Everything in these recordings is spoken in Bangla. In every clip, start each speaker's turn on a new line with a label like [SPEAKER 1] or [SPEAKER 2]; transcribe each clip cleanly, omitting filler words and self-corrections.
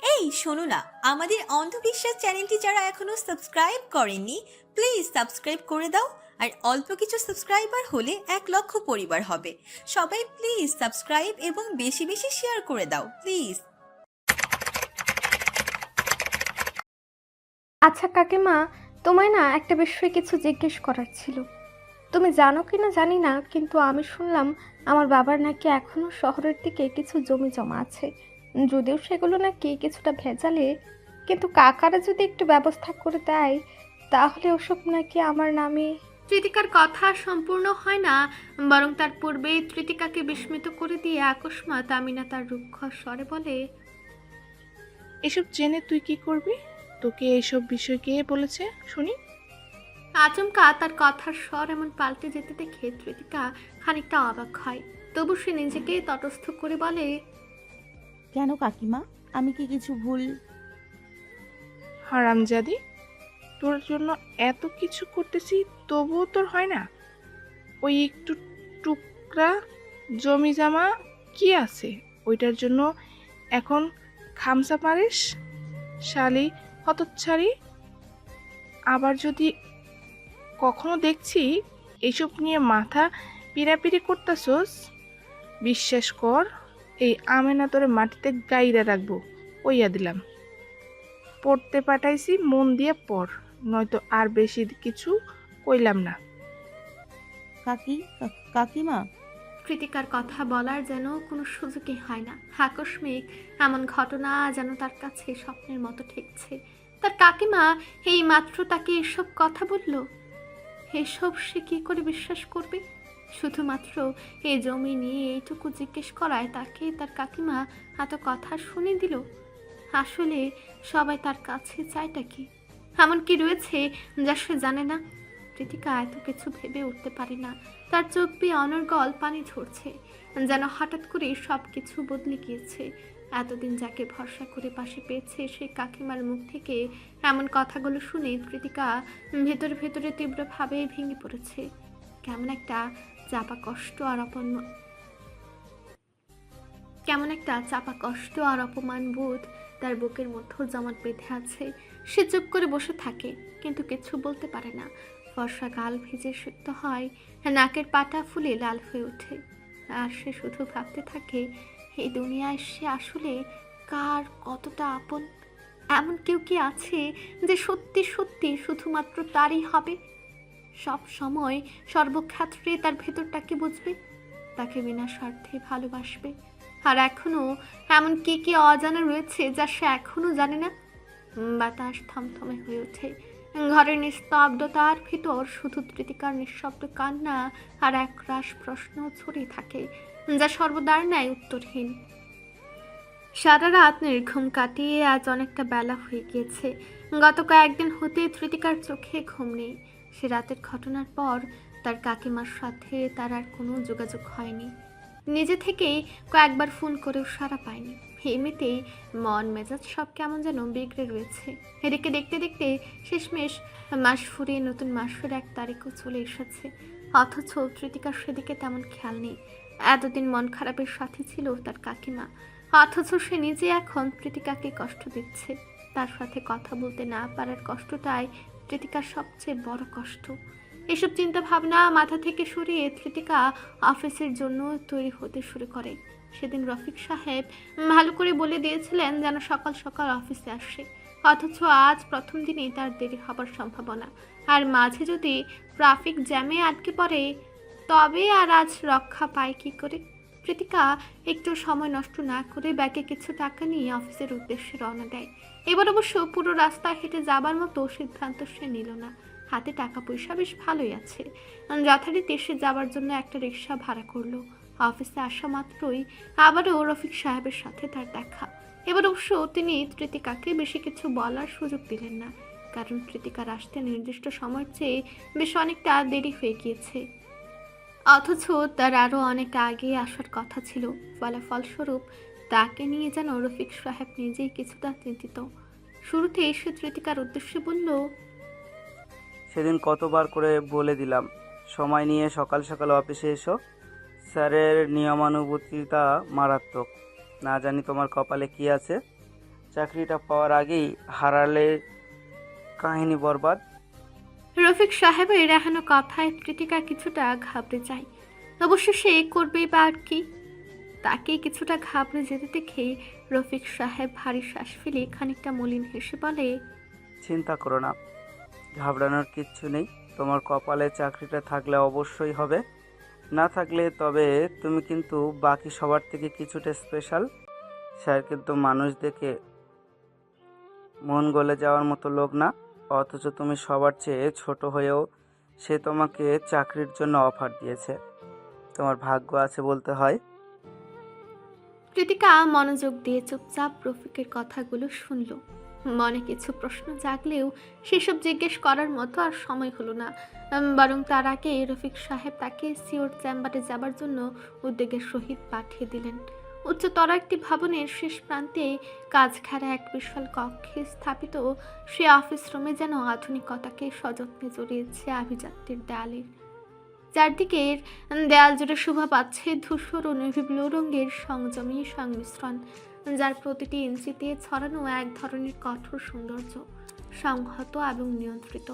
[SPEAKER 1] এই শোনো না, আমাদের অন্ধবিশ্বাস চ্যানেলটি যারা এখনো সাবস্ক্রাইব করেননি, প্লিজ সাবস্ক্রাইব করে দাও। আর অল্প কিছু সাবস্ক্রাইবার হলে 1 লক্ষ পরিবার হবে। সবাই প্লিজ সাবস্ক্রাইব এবং বেশি বেশি শেয়ার করে দাও প্লিজ।
[SPEAKER 2] আচ্ছা কাকিমা, তোমায় না একটা বিষয়ে কিছু জিজ্ঞেস করার ছিল। তুমি জানো কি না জানি না, কিন্তু আমি শুনলাম আমার বাবার নাকি এখনো শহরের দিকে কিছু জমি জমা আছে। যদিও সেগুলো নাকি কিছুটা ভেজালে, কিন্তু কাকারা যদি একটু ব্যবস্থা করে দেয় তাহলে ওসব নাকি আমার নামে।
[SPEAKER 3] তৃতিকার কথা সম্পূর্ণ হয় না, বরং তার পূর্বেই তৃতিকাকে বিস্মিত করে দিয়ে আকস্মাৎ আমিনা তার রুক্ষ স্বরে বলে,
[SPEAKER 4] এসব জেনে তুই কি করবি? তোকে এইসব বিষয় কে বলেছে শুনি?
[SPEAKER 3] আচমকা তার কথার স্বর এমন পাল্টে যেতে দেখে তৃতিকা খানিকটা অবাক হয়। তবু সে নিজেকে তটস্থ করে বলে,
[SPEAKER 5] কেন কাকিমা, আমি কি কিছু ভুল?
[SPEAKER 4] হারামজাদি, তোর জন্য এত কিছু করতেছি তবুও তোর হয় না? ওই একটু টুকরা জমি জামা কি আছে ওইটার জন্য এখন খামসা পারিস? শালি হতচ্ছাড়ি! আবার যদি কখনো দেখছি এইসব নিয়ে মাথা পিড়াপিড়ি করতেছস, বিশ্বাস কর এই আমেনা তোরে মাটিতে গাইরা রাখবো। কইয়া দিলাম, পড়তে পাঠাইছি, মন দিয়ে পড়, নয়তো আর বেশি কিছু কইলাম না।
[SPEAKER 5] কাকিমা,
[SPEAKER 3] কৃতিকার কথা বলার যেন কোনো সুযোগই হয় না। আকস্মিক এমন ঘটনা যেন তার কাছে স্বপ্নের মতো ঠেকছে। তার কাকিমা এই মাত্র তাকে এসব কথা বলল। এসব সে কি করে বিশ্বাস করবে? শুধুমাত্র এই জমি নিয়ে এইটুকু জিজ্ঞেস করায় তাকে তার কাকিমা এত কথা শুনে দিল। আসলে সবাই তার কাছে চায়টা কি? এমন কি রয়েছে যা সে জানে না? কৃতিকা এত কিছু ভেবে উঠতে পারে না। তার চোখ দিয়ে অনর্গল পানি ঝরছে, যেন হঠাৎ করে সব কিছু বদলে গিয়েছে। এতদিন যাকে ভরসা করে পাশে পেয়েছে সেই কাকিমার মুখ থেকে এমন কথাগুলো শুনে কৃতিকা ভেতরে ভেতরে তীব্রভাবে ভেঙে পড়েছে। কেমন একটা চাপা কষ্ট আর অপমান বোধ তার বুকের মধ্যে জমাট বেঁধে আছে। সে চুপ করে বসে থাকে, কিন্তু কিছু বলতে পারে না। ফর্সা গাল ভিজে সিক্ত হয়, নাকের পাটা ফুলে লাল হয়ে ওঠে। আর সে শুধু ভাবতে থাকে, এই দুনিয়ায় সে আসলে কার কতটা আপন। এমন কেউ কি আছে যে সত্যি সত্যি শুধুমাত্র তারই হবে? সব সময় সর্বক্ষেত্রে তার ভেতরটাকে বুঝবে, তাকে বিনা স্বার্থে ভালোবাসবে। আর এখনো এমন কি কি অজানা রয়েছে যা সে এখনো জানে না। বাতাস থমথমে হয়ে ওঠে। ঘরের নিস্তব্ধতার ভিতর শুধু তৃতিকার নিঃশব্দ কান্না আর একরাশ প্রশ্ন ছড়িয়ে থাকে, যা সর্বদার ন্যায় উত্তরহীন। সারা রাত নির্ঘুম কাটিয়ে আজ অনেকটা বেলা হয়ে গিয়েছে। গত কয়েকদিন হতে তৃতিকার চোখে ঘুম নেই। সে রাতের ঘটনার পর তার কাকিমার সাথে তার আর কোনো যোগাযোগ হয়নি। নিজে থেকেই কয়েকবার ফোন করেও সাড়া পায়নি। এমনিতেই মন মেজাজ সব কেমন যেন বিগড়ে রয়েছে। এদিকে দেখতে দেখতে শেষমেশ মাস ফুরিয়ে নতুন মাসের 1 তারিখও চলে এসেছে, অথচ তৃতিকার সেদিকে তেমন খেয়াল নেই। এতদিন মন খারাপের সাথে ছিল তার কাকিমা, অথচ সে নিজে এখন তৃতিকাকে কষ্ট দিচ্ছে। তার সাথে কথা বলতে না পারার কষ্টটাই তৃতিকার সবচেয়ে বড় কষ্ট। এসব চিন্তা ভাবনা মাথা থেকে সরিয়ে তৃতিকা অফিসের জন্য তৈরি হতে শুরু করে। সেদিন রফিক সাহেব ভালো করে বলে দিয়েছিলেন যেন সকাল সকাল অফিসে আসে, অথচ আজ প্রথম দিনেই তার দেরি হবার সম্ভাবনা। আর মাঝে যদি ট্রাফিক জ্যামে আটকে পড়ে, তবে আর আজ রক্ষা পায় কি করে? কৃতিকা একটু সময় নষ্ট না করে ব্যাগে কিছু টাকা নিয়ে অফিসের উদ্দেশ্যে রওনা দেয়। এবার অবশ্য পুরো রাস্তা হেঁটে যাবার মতো সিদ্ধান্ত সে নিল না। হাতে টাকা পয়সা বেশ ভালোই আছে। যথারীতি সে যাবার জন্য একটা রিক্সা ভাড়া করলো। অফিসে আসা মাত্রই আবারও রফিক সাহেবের সাথে তার দেখা। এবার অবশ্য তিনি তৃতিকাকে বেশি কিছু বলার সুযোগ দিলেন না, কারণ তৃতিকার আসতে নির্দিষ্ট সময়ের চেয়ে বেশ অনেকটা দেরি হয়ে গিয়েছে। অথচ তার আরও অনেক আগে আসার কথা ছিল। ফলস্বরূপ তাকে নিয়ে যেন রফিক সাহেব নিজেই কিছুটা চিন্তিত। শুরুতে এসে তৃতিকার উদ্দেশ্যে বলল,
[SPEAKER 6] সেদিন কতবার করে বলে দিলাম সময় নিয়ে সকাল সকাল অফিসে এসো। স্যারের নিয়মানুবর্তিতা মারাত্মক। না জানি তোমার কপালে কি আছে, চাকরিটা পাওয়ার আগেই হারালে কাহিনী বরবাদ।
[SPEAKER 3] রফিক সাহেবের এহেন কথায় কৃতিকা কিছুটা ঘাবড়ে যায়। অবশ্য সে করবেই বা আর কি। তাকে কিছুটা ঘাবড়ে যেতে দেখে রফিক সাহেব ভারী শ্বাস ফেলে খানিকটা মলিন হেসে বলে,
[SPEAKER 6] চিন্তা করো না, ঘাবড়ানোর কিচ্ছু নেই। তোমার কপালে চাকরিটা থাকলে অবশ্যই হবে, না থাকলে তবে তুমি কিন্তু বাকি সবার থেকে কিছুটা স্পেশাল। স্যার কিন্তু মানুষ দেখে মন গলে যাওয়ার মতো লোক না, অথচ তুমি সবার চেয়ে ছোট হয়েও সে তোমাকে চাকরির জন্য অফার দিয়েছে। তোমার ভাগ্য আছে বলতে হয়।
[SPEAKER 3] কৃতিকা মনোযোগ দিয়ে চুপচাপ রফিকের কথাগুলো শুনল। মনে কিছু প্রশ্ন জাগলেও সেসব জিজ্ঞেস করার মতো আর সময় হলো না। বরং তার আগে রফিক সাহেব তাকে সিওর চেম্বারে যাবার জন্য উদ্যোগের সহিত পাঠিয়ে দিলেন। উচ্চতর একটি ভবনের শেষ প্রান্তে কাজ ঘেরা এক বিশাল কক্ষে স্থাপিত সে অফিস রুমে যেন আধুনিকতাকে সযত্নে জড়িয়েছে আভিজাত্যের দেয়ালের। চারদিকের দেয়াল জুড়ে শোভা পাচ্ছে ধূসর ও নেভি ব্লু রঙের সংযমী সংমিশ্রণ, যার প্রতিটি ইঞ্চিতে ছড়ানো এক ধরনের কঠোর সৌন্দর্য, সংহত এবং নিয়ন্ত্রিত,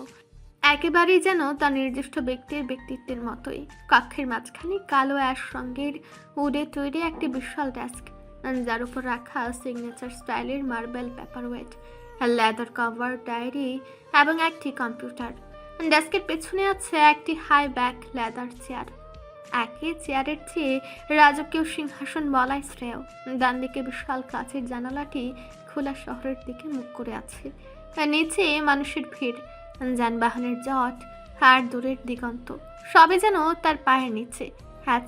[SPEAKER 3] একেবারেই যেন তার নির্দিষ্ট ব্যক্তির ব্যক্তিত্বের মতোই। কক্ষের মাঝখানে কালো অ্যাশ রঙের উডে তৈরি একটি বিশাল ডেস্ক, যার উপর রাখা সিগনেচার স্টাইলের মার্বেল পেপারওয়েট, লেদার কভার ডায়েরি এবং একটি কম্পিউটার। ডেস্কের পেছনে আছে একটি হাই ব্যাক লেদার চেয়ার। একই চেয়ারের চেয়ে রাজকীয় সিংহাসন বলাই শ্রেয়। ডান দিকে বিশাল কাচের জানালাটি খোলা শহরের দিকে মুখ করে আছে। নিচে মানুষের ভিড়, যানবাহনের জট আর দূরের দিগন্ত, সবে যেন তার পায়ের নিচে।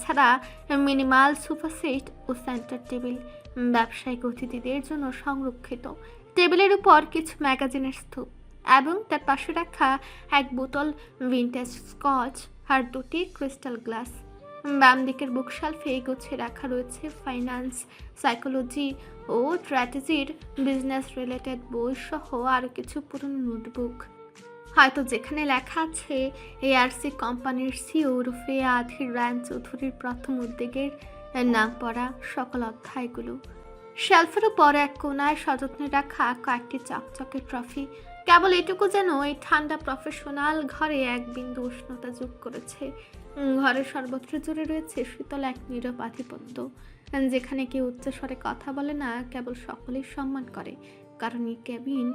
[SPEAKER 3] ছাড়া মিনিমাল সোফা সেট ও সেন্টার টেবিল ব্যবসায়িক অতিথিদের জন্য সংরক্ষিত। টেবিলের উপর কিছু ম্যাগাজিনের স্তূপ এবং তার পাশে রাখা এক বোতল ভিন্টেজ স্কচ আর দুটি ক্রিস্টাল গ্লাস। বাম দিকের বুকশেলফে গুছিয়ে রাখা রয়েছে ফাইন্যান্স, সাইকোলজি ও স্ট্র্যাটেজির বিজনেস রিলেটেড বই সহ আরও কিছু পুরনো নোটবুক, হয়তো যেখানে লেখা আছে এআরসি কোম্পানির সিও ওরফে আধির রায়ন চৌধুরীর প্রথম উদ্যোগের নাম পড়া সকল অধ্যায়গুলো। শেলফের উপর এক কোনায় সযত্নে রাখা কয়েকটি চকচকে ট্রফি কেবল এটুকু যেন এই ঠান্ডা প্রফেশনাল ঘরে এক বিন্দু উষ্ণতা যোগ করেছে। ঘরের সর্বত্র জুড়ে রয়েছে শীতল এক নীরব আধিপত্য, যেখানে কেউ উচ্চস্বরে কথা বলে না, কেবল সকলেই সম্মান করে। কারণ এই কেবিন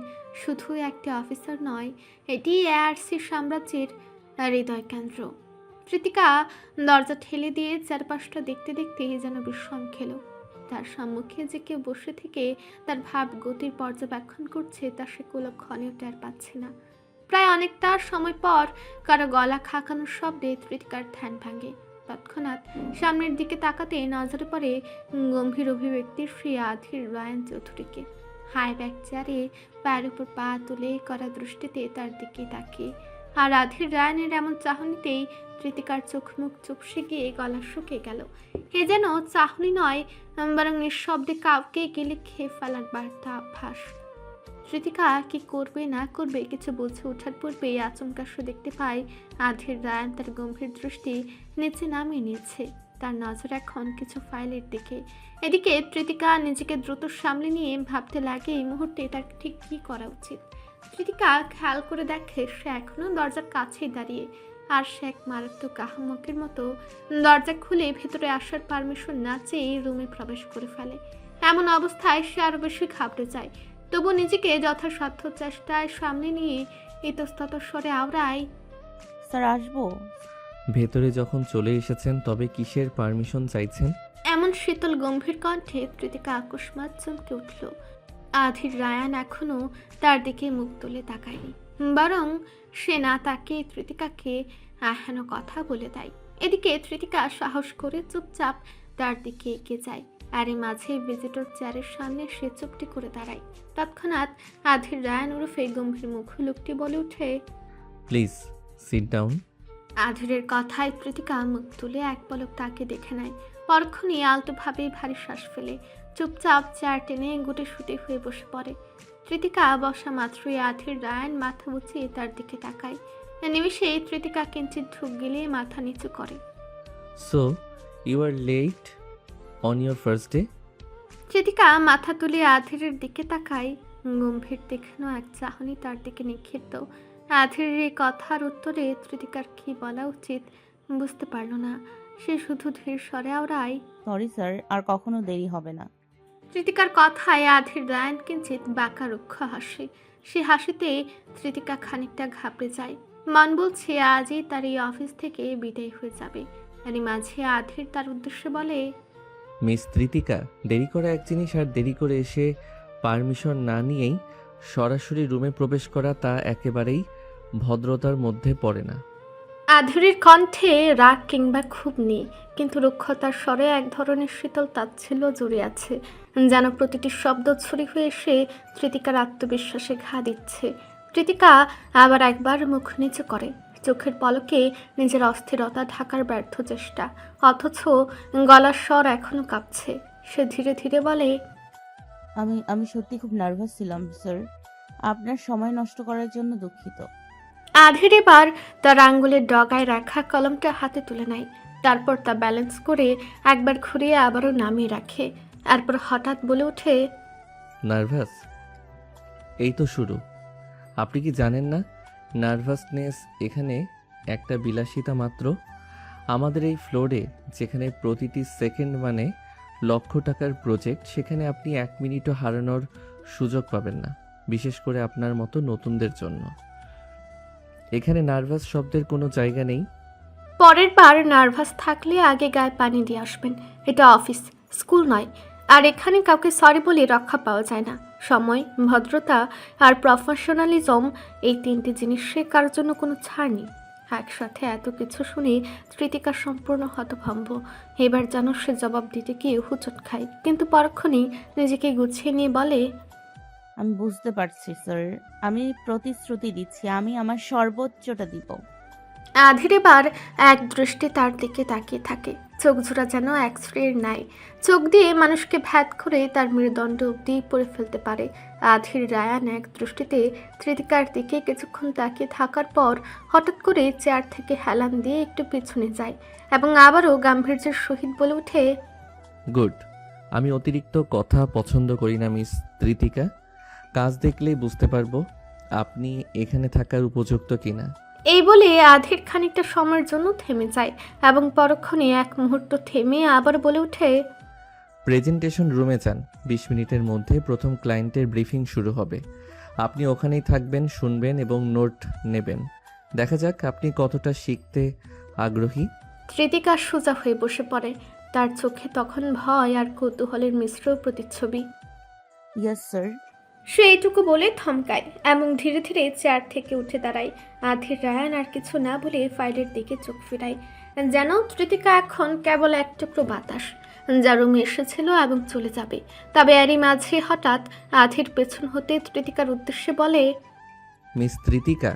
[SPEAKER 3] শুধু একটি অফিসার নয়, এটি এআরসি সাম্রাজ্যের হৃদয় কেন্দ্র। কৃতিকা দরজা ঠেলে দিয়ে চারপাশটা দেখতে দেখতে যেন বিশ্রাম খেল। তার সম্মুখে যে কেউ বসে থেকে তার ভাব গতির পর্যবেক্ষণ করছে তা সে কুলক্ষণেও টের পাচ্ছে না। প্রায় অনেকটা সময় পর কারো গলা খাকানোর শব্দে কৃতিকার ধ্যান ভাঙে। তৎক্ষণাৎ সামনের দিকে তাকাতে নজরে পড়ে গম্ভীর অভিব্যক্তির শ্রী আধির রায়ন চৌধুরীকে। হাই ব্যাক চেয়ারে পায়ের উপর পা তুলে করা দৃষ্টিতে তার দিকে তাকিয়ে। আর আধির রায়নের এমন চাহনিতেই কৃতিকার চোখ মুখ চুপসে গিয়ে গলা শুকে গেল। এ যেন চাহনি নয়, বরং নিঃশব্দে কাউকে গেলে খেয়ে ফেলার বার্তা আভাস। কৃতিকা কি করবে না করবে কিছু বুঝে ওঠার পূর্বে আচমকা সে দেখতে পায় আধির রায়ন তার গম্ভীর দৃষ্টি নিচে নামিয়ে নিয়েছে। তার নজর এখন কিছু ফাইলের দিকে। এদিকে কৃতিকা নিজেকে দ্রুত সামলে নিয়ে ভাবতে লাগে এই মুহূর্তে তার ঠিক কী করা উচিত। কৃতিকা খেয়াল করে দেখে সে এখনো দরজার কাছেই দাঁড়িয়ে, আর সে এক মারাত্মক আহম্মকের মতো দরজা খুলে ভেতরে আসার পারমিশন না চেয়ে রুমে প্রবেশ করে ফেলে। এমন অবস্থায় সে আরো বেশি ঘাবড়ে যায়, তবু নিজেকে যথাসাধ্য চেষ্টায় সামনে নিয়ে ইতস্তত স্বরে আওড়ায়,
[SPEAKER 5] স্যার আসবো?
[SPEAKER 7] ভেতরে যখন চলে এসেছেন তবে কিসের পারমিশন চাইছেন?
[SPEAKER 3] এমন শীতল গম্ভীর কণ্ঠে কৃতিকা আকস্মাৎ চমকে উঠল। আধির রায়ান এখনো তার দিকে মুখ তুলে তাকায়নি, বরং সে না তাকে কৃতিকাকে হেন কথা বলে দেয়। এদিকে কৃতিকা সাহস করে চুপচাপ তার দিকে এগিয়ে যায়, আর এই মাঝে ভিজিটর চেয়ারের সামনে সে চুপটি করে দাঁড়ায়। তৎক্ষণাৎ আধির রায়ান ওরফে গম্ভীর মুখ লোকটি বলে ওঠে,
[SPEAKER 7] প্লিজ সিট ডাউন।
[SPEAKER 3] আধিরের কথায় কৃতিকা মুখ তুলে এক পলক তাকে দেখে নেয়। পরক্ষণই আলতোভাবে ভারী শ্বাস ফেলে চুপচাপ চেয়ার টেনে গুটে সুটে হয়ে বসে পড়ে। কৃতিকা বসা মাত্রই আধির রায়ান মাথা উঁচিয়ে তার দিকে তাকায়। নিমিষে কৃতিকা কিঞ্চিত ঢুক গিলিয়ে মাথা নিচু করে।
[SPEAKER 7] So you are late on your first day?
[SPEAKER 3] Kritika মাথা তুলে আধিরের দিকে তাকায়। গম্ভীর তীক্ষ্ণ এক চাহনি তার দিকে নিক্ষিপ্ত। আধিরের এই কথার উত্তরে কৃতিকার কি বলা উচিত বুঝতে পারল না। সে শুধু ধীর স্বরে আওড়ায়,
[SPEAKER 5] সরি স্যার, আর কখনো দেরি হবে না।
[SPEAKER 3] কৃতিকার কথায় আধির রায়ান কিঞ্চিত বাঁকা রুক্ষ হাসে। সে হাসিতে কৃতিকা খানিকটা ঘাবড়ে যায়। মন বলছে আজই তার এই অফিস থেকে বিদায় হয়ে যাবে। এরই মাঝে আধির তার উদ্দেশ্যে বলে,
[SPEAKER 7] মিস তৃতিকা, দেরি করা এক জিনিস আর দেরি করে এসে পারমিশন না নিয়েই সরাসরি রুমে প্রবেশ করা তা একেবারেই ভদ্রতার মধ্যে পড়ে না।
[SPEAKER 3] আধুরীর কণ্ঠে রাগ কিংবা ক্ষোভ নেই, কিন্তু রুক্ষতার স্বরে এক ধরনের শীতল তাচ্ছিল্য জড়িয়ে আছে, যেন প্রতিটি শব্দ ছুরি হয়ে এসে কৃতিকার আত্মবিশ্বাসে ঘা দিচ্ছে। কৃতিকা আবার একবার মুখ নিচু করে, চোখের পলকে নিজের অস্থিরতা ঢাকার ব্যর্থ চেষ্টা, অথচ গলার স্বর এখনো কাঁপছে। সে ধীরে ধীরে বলে,
[SPEAKER 5] আমি সত্যি খুব নার্ভাস ছিলাম স্যার। আপনার সময় নষ্ট করার জন্য দুঃখিত।
[SPEAKER 3] আধের এবার তার আঙ্গুলের ডগায় রাখা কলমটা হাতে তুলে নেয়। তারপর তা ব্যালেন্স করে একবার ঘুরিয়ে আবারও নামিয়ে রাখে। এরপর হঠাৎ বলে ওঠে,
[SPEAKER 7] নার্ভাস? এই তো শুরু। আপনি কি জানেন না, নার্ভাসনেস এখানে একটা বিলাসিতা মাত্র। আমাদের এই ফ্লোরে যেখানে প্রতিটি সেকেন্ড মানে লক্ষ টাকার প্রজেক্ট, সেখানে আপনি 1 মিনিটও হারানোর সুযোগ পাবেন না, বিশেষ করে আপনার মতো নতুনদের জন্য। এখানে নার্ভাস শব্দের কোনো জায়গা নেই।
[SPEAKER 3] পরের বার নার্ভাস থাকলে আগে গায়ে পানি দিয়ে আসবেন। এটা অফিস, স্কুল নয়। আর এখানে কাউকে সরি বলে রক্ষা পাওয়া যায় না। সময়, ভদ্রতা আর প্রফেশনালিজম, এই 3টি জিনিসে কারোর জন্য কোনো ছাড় নেই। একসাথে এত কিছু শুনে কৃতিকা সম্পূর্ণ হতভম্ব। এবার যেন সে জবাব দিতে গিয়ে হুচট খায়, কিন্তু পরক্ষণেই নিজেকে গুছিয়ে নিয়ে বলে,
[SPEAKER 5] আমি বুঝতে পারছি স্যার। আমি প্রতিশ্রুতি দিচ্ছি, আমি আমার সর্বোচ্চটা দিব।
[SPEAKER 3] আধের এবার এক দৃষ্টি তার দিকে তাকিয়ে থাকে, চোখ জোড়া যেন এক্সরের নাই। চোখ দিয়ে মানুষকে ভ্যাদ করে তার মেরুদণ্ড অবধি পড়ে ফেলতে পারে। আধির রায়ান এক দৃষ্টিতে কৃতিকার দিকে কিছুক্ষণ তাকিয়ে থাকার পর হঠাৎ করে চেয়ার থেকে হেলান দিয়ে একটু পিছনে যায় এবং আবারও গাম্ভীর্যের সহিত বলে ওঠে,
[SPEAKER 7] গুড। আমি অতিরিক্ত কথা পছন্দ করি না মিস তৃতিকা। কাজ দেখলেই বুঝতে পারবো আপনি এখানে থাকার উপযুক্ত কিনা।
[SPEAKER 3] এই বলে আধির খানিকটা সময়ের জন্য থেমে যায় এবং পরক্ষণে এক মুহূর্ত থেমে আবার বলে ওঠে,
[SPEAKER 7] প্রেজেন্টেশন রুমে যান। 20 মিনিটের মধ্যে প্রথম ক্লায়েন্টের ব্রিফিং শুরু হবে। আপনি ওখানেই থাকবেন, শুনবেন এবং নোট নেবেন। দেখা যাক আপনি কতটা শিখতে আগ্রহী।
[SPEAKER 3] কৃতিকা সোজা হয়ে বসে পড়ে। তার চোখে তখন ভয় আর কৌতূহলের মিশ্র প্রতিচ্ছবি।
[SPEAKER 5] Yes sir.
[SPEAKER 3] সে এইটুকু বলে থমকায় এবং ধীরে ধীরে চেয়ার থেকে উঠে দাঁড়ায়। আধির রায়ান আর কিছু না বলে ফাইলের দিকে চোখ ফেরায়, যেন কৃতিকা এখন কেবল এক টুকরো বাতাস, যা রুমে এসেছিল এবং চলে যাবে। তবে এরই মাঝে হঠাৎ আধির পেছন হতে কৃতিকার উদ্দেশ্যে বলে,
[SPEAKER 7] মিস তৃতিকা।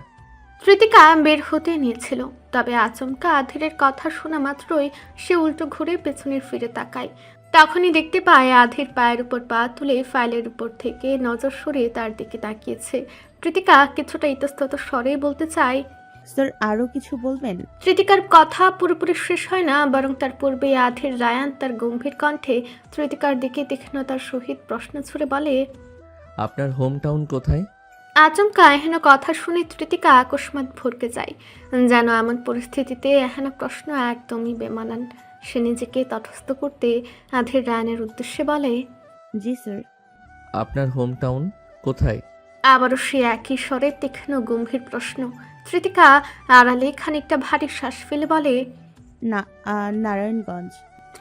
[SPEAKER 3] কৃতিকা বের হতে নিয়েছিল, তবে আচমকা আধিরের কথা শোনা মাত্রই সে উল্টো ঘুরে পেছনের ফিরে তাকায়। তখনই দেখতে পায় আধির পায়ের উপর পা তুলে ফাইলের উপর থেকে নজর সরিয়ে তার দিকে তাকিয়েছে। কৃতিকা কিছুটা ইতস্তত স্বরে বলতে চায়,
[SPEAKER 5] স্যার আরও কিছু বলবেন?
[SPEAKER 3] কৃতিকার কথা পুরোপুরি শেষ হয় না, বরং তার পূর্বে আধির রায়ান তার গম্ভীর কণ্ঠে কৃতিকার দিকে তীক্ষ্ণতার সহিত প্রশ্ন ছুড়ে বলে,
[SPEAKER 7] আপনার হোম টাউন কোথায়?
[SPEAKER 3] আচমকা এহেন কথা শুনে কৃতিকা আকস্মাৎ ভরকে যায়, যেন এমন পরিস্থিতিতে এহেন প্রশ্ন একদমই বেমানান। সে নিজেকে তটস্থ করতে আধির রায়ানের উদ্দেশ্যে বলে,
[SPEAKER 5] জি স্যার।
[SPEAKER 7] আপনার হোম টাউন কোথায়?
[SPEAKER 3] আবারও সে একই স্বরে তীক্ষ্ণ গম্ভীর প্রশ্ন। কৃতিকা আড়ালে খানিকটা ভারী শ্বাস ফেলে বলে,
[SPEAKER 5] না, নারায়ণগঞ্জ।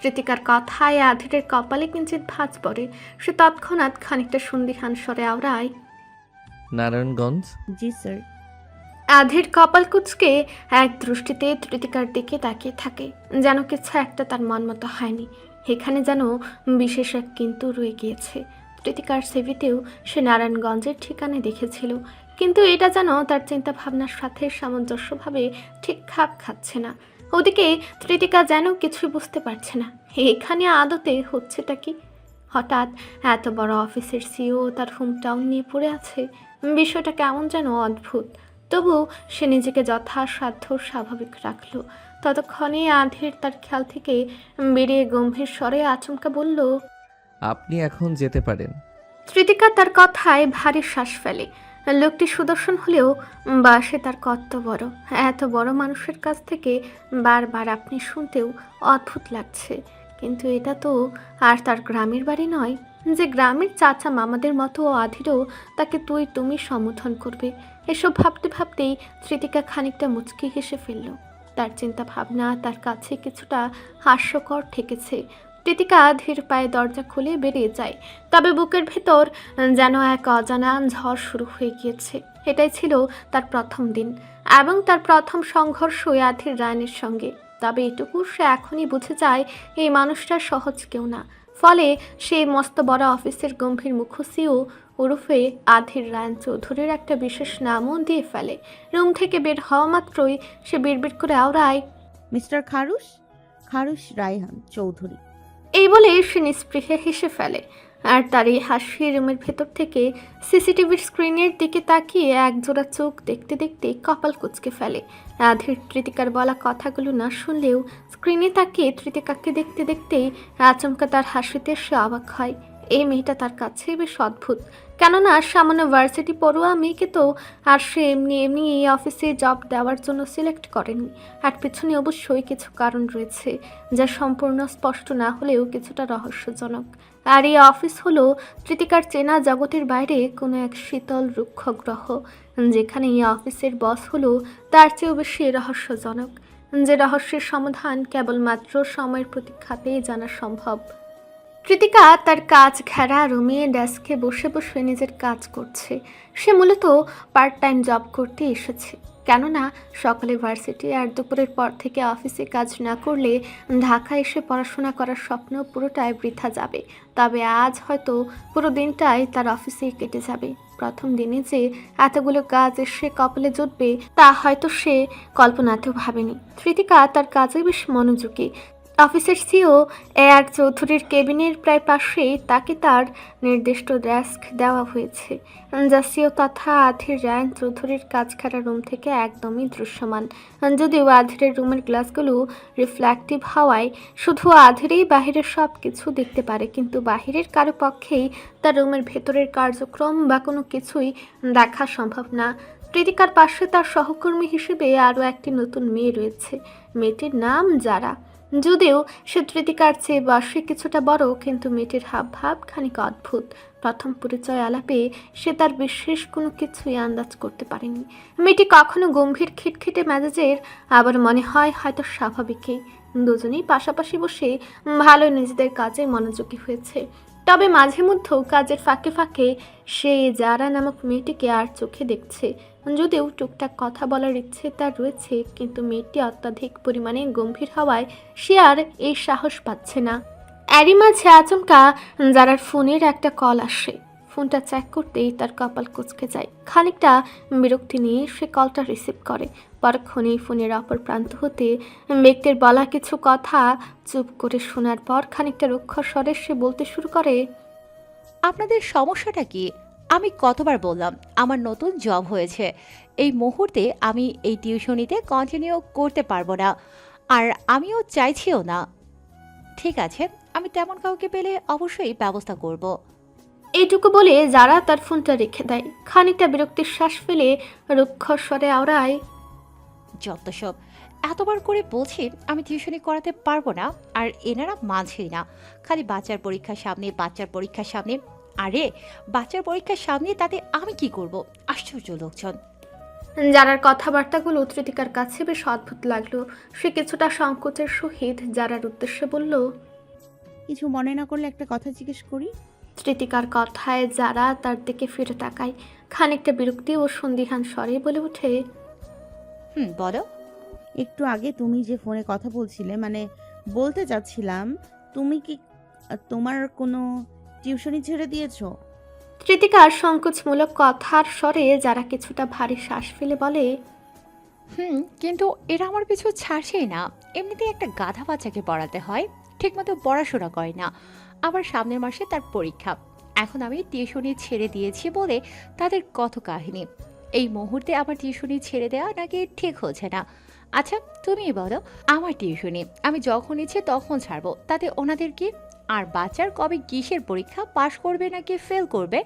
[SPEAKER 3] কৃতিকার কথায় আধিরের কপালে কিঞ্চিত ভাঁজ পড়ে। সে তৎক্ষণাৎ খানিকটা সন্দিহান স্বরে আওড়ায়,
[SPEAKER 7] নারায়ণগঞ্জ।
[SPEAKER 5] জি স্যার।
[SPEAKER 3] আধির কপাল কুঁচকে এক দৃষ্টিতে কৃতিকার দিকে তাকিয়ে থাকে, যেন কিছু একটা তার মন মতো হয়নি। এখানে যেন বিশেষ এক কিন্তু রয়ে গিয়েছে। কৃতিকার সিভিতেও সে নারায়ণগঞ্জের ঠিকানা দেখেছিল, কিন্তু এটা যেন তার চিন্তা ভাবনার সাথে সামঞ্জস্যভাবে ঠিক খাপ খাচ্ছে না। ওদিকে কৃতিকা যেন কিছুই বুঝতে পারছে না এখানে আদতে হচ্ছেটা কি। হঠাৎ এত বড় অফিসের সিও তার হোম টাউন নিয়ে পড়ে আছে, বিষয়টা কেমন যেন অদ্ভুত। তবু সে নিজেকে যথাসাধ্য স্বাভাবিক রাখল। ততক্ষণে আধির তার খেয়াল থেকে বেরিয়ে গম্ভীর স্বরে আচমকা বলল,
[SPEAKER 7] আপনি এখন যেতে পারেন।
[SPEAKER 3] কৃতিকা তার কথায় ভারী শ্বাস ফেলে। লোকটি সুদর্শন হলেও বাসে তার কত বড়। এত বড় মানুষের কাছ থেকে বারবার আপনি শুনতেও অদ্ভুত লাগছে। কিন্তু এটা তো আর তার গ্রামের বাড়ি নয়, যে গ্রামের চাচা মামাদের মতো আধিরও তাকে তুই তুমি সম্বোধন করবে। এসব ভাবতে ভাবতেই কৃতিকা খানিকটা মুচকি হেসে ফেলল। তার চিন্তা ভাবনা তার কাছে কিছুটা হাস্যকর ঠেকেছে। কৃতিকা ধীর পায়ে দরজা খুলে বেরিয়ে যায়, তবে বুকের ভেতর যেন এক অজানা ঝড় শুরু হয়ে গিয়েছে। এটাই ছিল তার প্রথম দিন এবং তার প্রথম সংঘর্ষ আধির রায়নের সঙ্গে। তবে এটুকু সে এখনই বুঝে যায়, এই মানুষটা সহজ কেউ না। ফলে সে মস্ত বড় অফিসের গম্ভীর মুখোশিও ওরফে আধির রায়ন চৌধুরীর একটা বিশেষ নামও দিয়ে ফেলে। রুম থেকে বের হওয়া মাত্রই সে বিড়বিড় করে আওড়ায়,
[SPEAKER 5] মিস্টার খারুশ, খারুশ রায়হান চৌধুরী।
[SPEAKER 3] এই বলে সে নিস্পৃহে হেসে ফেলে। আর তার এই হাসি রুমের ভেতর থেকে সিসিটিভির স্ক্রিনের দিকে তাকিয়ে একজোড়া চোখ দেখতে দেখতে কপাল কুঁচকে ফেলে। আধির কৃতিকার বলা কথাগুলো না শুনলেও স্ক্রিনে তাকিয়ে কৃতিকাকে দেখতে দেখতেই আচমকা তার হাসিতে সে অবাক হয়। এই মেয়েটা তার কাছে বেশ অদ্ভুত। কেননা সামান্য ভার্সিটি পড়ুয়া মেয়েকে তো আর সে এমনি এমনি এই অফিসে জব দেওয়ার জন্য সিলেক্ট করেনি। আর পেছনে অবশ্যই কিছু কারণ রয়েছে, যা সম্পূর্ণ স্পষ্ট না হলেও কিছুটা রহস্যজনক। আর এই অফিস হলো কৃতিকার চেনা জগতের বাইরে কোনো এক শীতল রুক্ষ গ্রহ, যেখানে এই অফিসের বস হলো তার চেয়েও বেশি রহস্যজনক, যে রহস্যের সমাধান কেবলমাত্র সময়ের প্রতীক্ষাতেই জানা সম্ভব। কৃতিকা তার কাজ ঘেরা রুমে ডেস্কে বসে বসে নিজের কাজ করছে। সে মূলত পার্ট টাইম জব করতে এসেছে, কেননা সকালে ভার্সিটি আর দুপুরের পর থেকে অফিসে কাজ না করলে ঢাকা এসে পড়াশোনা করার স্বপ্ন পুরোটাই বৃথা যাবে। তবে আজ হয়তো পুরো দিনটাই তার অফিসেই কেটে যাবে। প্রথম দিনে যে এতগুলো কাজ এসে কপালে জুটবে তা হয়তো সে কল্পনাতেও ভাবেনি। কৃতিকা তার কাজে বেশ মনোযোগী। অফিসের সিও আর চৌধুরীর কেবিনের প্রায় পাশেই তাকে তার নির্দিষ্ট ডেস্ক দেওয়া হয়েছে, যা সিও তথা আধির রায়ন চৌধুরীর কাজ করা রুম থেকে একদমই দৃশ্যমান। যদিও আধিরের রুমের গ্লাসগুলো রিফ্লেক্টিভ হওয়ায় শুধু আধিরেই বাহিরের সব কিছু দেখতে পারে, কিন্তু বাহিরের কারো পক্ষেই তার রুমের ভেতরের কার্যক্রম বা কোনো কিছুই দেখা সম্ভব না। কৃতিকার পাশে তার সহকর্মী হিসেবে আরও একটি নতুন মেয়ে রয়েছে। মেয়েটির নাম যারা। যদিও সে কৃতিকার চেয়ে বয়সে কিছুটা বড়, কিন্তু মেয়েটির হাবভাব খানিক অদ্ভুত। প্রথম পরিচয় আলাপে সে তার বিশেষ কোনো কিছুই আন্দাজ করতে পারেনি। মেয়েটি কখনো গম্ভীর খিটখিটে মেজাজের, আবার মনে হয় হয়তো স্বাভাবিকই। দুজনেই পাশাপাশি বসে ভালো নিজেদের কাজে মনোযোগী হয়েছে। তবে মাঝে মধ্যেও কাজের ফাঁকে ফাঁকে সে যারা নামক মেয়েটিকে আর চোখে দেখছে। যদিও টুকটাক কথা বলার ইচ্ছে তার রয়েছে, কিন্তু মেয়েটি অত্যাধিক পরিমাণে গম্ভীর হওয়ায় সে আর এই সাহস পাচ্ছে না। এরই মাঝে আচমকা যারার ফোনের একটা কল আসে। ফোনটা চেক করতেই তার কপাল কুঁচকে যায়। খানিকটা বিরক্তি নিয়ে সে কলটা রিসিভ করে। পরক্ষণেই ফোনের অপর প্রান্ত হতে ব্যক্তির বলা কিছু কথা চুপ করে শোনার পর খানিকটা রুক্ষ স্বরে সে বলতে শুরু করে,
[SPEAKER 8] আপনাদের সমস্যাটা কি? আমি কতবার বললাম আমার নতুন জব হয়েছে, এই মুহূর্তে আমি এই টিউশনিতে কন্টিনিউ করতে পারবো না, আর আমিও চাইছিও না। ঠিক আছে, আমি তেমন কাউকে পেলে অবশ্যই ব্যবস্থা করব।
[SPEAKER 3] এইটুকু বলে যারা তার ফোনটা রেখে দেয়। খানিকটা বিরক্তির শ্বাস ফেলে রুক্ষ স্বরে আওড়ায়,
[SPEAKER 8] যত সব, এতবার করে বলছি আমি টিউশনি করাতে পারবো না, আর এনারা মানছেই না। খালি বাচ্চার পরীক্ষার সামনে, বাচ্চার পরীক্ষার সামনে। আরে বাচ্চার পরীক্ষার সামনে তাতে আমি কি করব? আশ্চর্য লোকজন।
[SPEAKER 3] যারার কথাবার্তাগুলো কৃতিকার কাছে বেশ অদ্ভুত লাগলো। সে কিছুটা সংকোচের সহিত যারার উদ্দেশ্যে বলল,
[SPEAKER 5] কিছু মনে না করলে একটা কথা জিজ্ঞেস করি।
[SPEAKER 3] কৃতিকার কথায় যারা তার দিকে ফিরে তাকায়। খানিকটা বিরক্তি ও সন্দিহান স্বরে বলে ওঠে,
[SPEAKER 8] বলো।
[SPEAKER 5] একটু আগে তুমি যে ফোনে কথা বলছিলে, মানে বলতে চাচ্ছিলাম, তুমি কি তোমার কোনো টিউশনি ছেড়ে দিয়েছো?
[SPEAKER 3] কৃতিকার সংকোচমূলক কথার স্বরে যারা কিছুটা ভারী শ্বাস ফেলে বলে,
[SPEAKER 8] কিন্তু এরা আমার পিছু ছাড়ছেই না। এমনিতেই একটা গাধা বাচ্চাকে পড়াতে হয়, ঠিকমতো পড়াশোনা করে না, আবার সামনের মাসে তার পরীক্ষা। এখন আমি টিউশনি ছেড়ে দিয়েছি বলে তাদের কত কাহিনী। এই মুহূর্তে আমার টিউশনি ছেড়ে দেওয়া নাকি ঠিক হচ্ছে না। আচ্ছা তুমিই বলো, আমার টিউশনি আমি যখন ইচ্ছে তখন ছাড়বো, তাতে ওনাদের কি? আর বাচ্চার কবে কিসের পরীক্ষা পাশ করবে নাকি ফেল করবে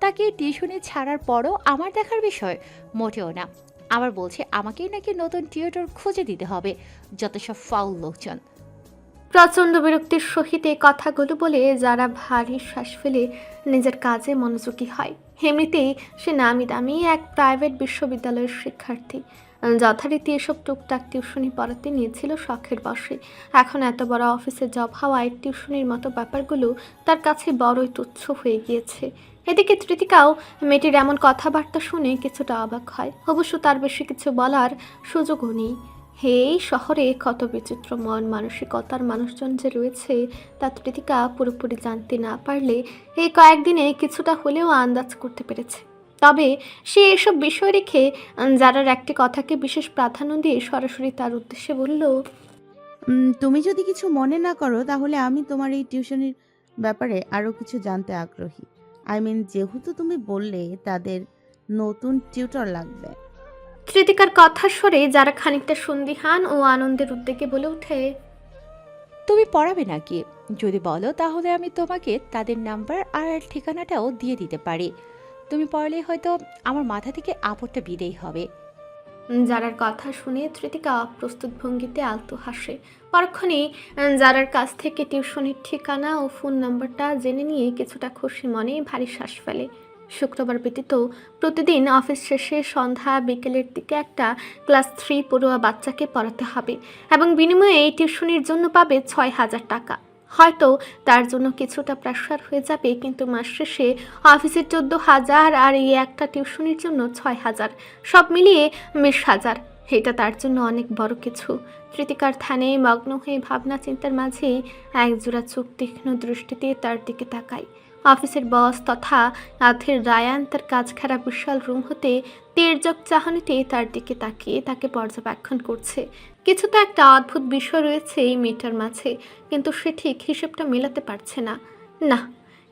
[SPEAKER 8] তাকে টিউশনি ছাড়ার পরও আমার দেখার বিষয় মোটেও না। আবার বলছে আমাকেই নাকি নতুন টিউটর খুঁজে দিতে হবে, যত সব ফাউল লোকজন।
[SPEAKER 3] প্রচণ্ড বিরক্তির সহিত এই কথাগুলো বলে যারা ভারী শ্বাস ফেলে নিজের কাজে মনোযোগী হয়। এমনিতেই সে নামি দামি এক প্রাইভেট বিশ্ববিদ্যালয়ের শিক্ষার্থী। যথারীতি এসব টুকটাক টিউশনি পড়াতে নিয়েছিল শখের বশে। এখন এত বড় অফিসে জব হওয়ায় টিউশনির মতো ব্যাপারগুলো তার কাছে বড়ই তুচ্ছ হয়ে গিয়েছে। এদিকে তৃতিকাও মেয়েটির এমন কথাবার্তা শুনে কিছুটা অবাক হয়। অবশ্য তার বেশি কিছু বলার সুযোগও নেই। এই শহরে কত বিচিত্র মন মানসিকতার মানুষজন যে রয়েছে তা তৃতিকা পুরোপুরি জানতে না পারলে এই কয়েকদিনে কিছুটা হলেও আন্দাজ করতে পেরেছে। তবে সে এসব বিষয় রেখে যারার একটি কথাকে বিশেষ প্রাধান্য দিয়ে সরাসরি তার উদ্দেশ্যে বলল,
[SPEAKER 5] তুমি যদি কিছু মনে না করো তাহলে আমি তোমার এই টিউশনির ব্যাপারে আরও কিছু জানতে আগ্রহী। যেহেতু তুমি বললে তাদের নতুন টিউটর লাগবে।
[SPEAKER 3] তৃতিকার কথার স্বরে যারা খানিকটা সন্দিহান ও আনন্দের উদ্বেগে বলে ওঠে,
[SPEAKER 8] তুমি পড়াবে নাকি? যদি বলো তাহলে আমি তোমাকে তাদের নাম্বার আর ঠিকানাটাও দিয়ে দিতে পারি। তুমি পড়লে হয়তো আমার মাথা থেকে আপদটা বিদেই হবে।
[SPEAKER 3] যারার কথা শুনে তৃতিকা অপ্রস্তুত ভঙ্গিতে আলতো হাসে। পরক্ষণে যারার কাছ থেকে টিউশনির ঠিকানা ও ফোন নাম্বারটা জেনে নিয়ে কিছুটা খুশি মনে ভারী শ্বাস ফেলে। শুক্রবার ব্যতীত প্রতিদিন অফিস শেষে সন্ধ্যা বিকেলের দিকে একটা ক্লাস 3 পড়ুয়া বাচ্চাকে পড়াতে হবে এবং বিনিময়ে এই টিউশনির জন্য পাবে 6,000 টাকা। হয়তো তার জন্য কিছুটা প্রেশার হয়ে যাবে, কিন্তু মাস শেষে অফিসের 14,000 আর এই একটা টিউশনির জন্য 6,000, সব মিলিয়ে 20,000। এটা তার জন্য অনেক বড় কিছু। তৃতিকার ধ্যানে মগ্ন হয়ে ভাবনা চিন্তার মাঝেই একজোড়া চোখ তীক্ষ্ণ দৃষ্টিতে তার দিকে তাকায়। অফিসের বস তথা আধের রায়ান তার কাজ খারাপ বিশাল রুম হতে তির্যক চাহনিতে তার দিকে তাকিয়ে তাকে পর্যবেক্ষণ করছে। কিছু তো একটা অদ্ভুত বিষয় রয়েছে এই মেয়েটার মাঝে, কিন্তু সে ঠিক হিসেবটা মেলাতে পারছে না। না,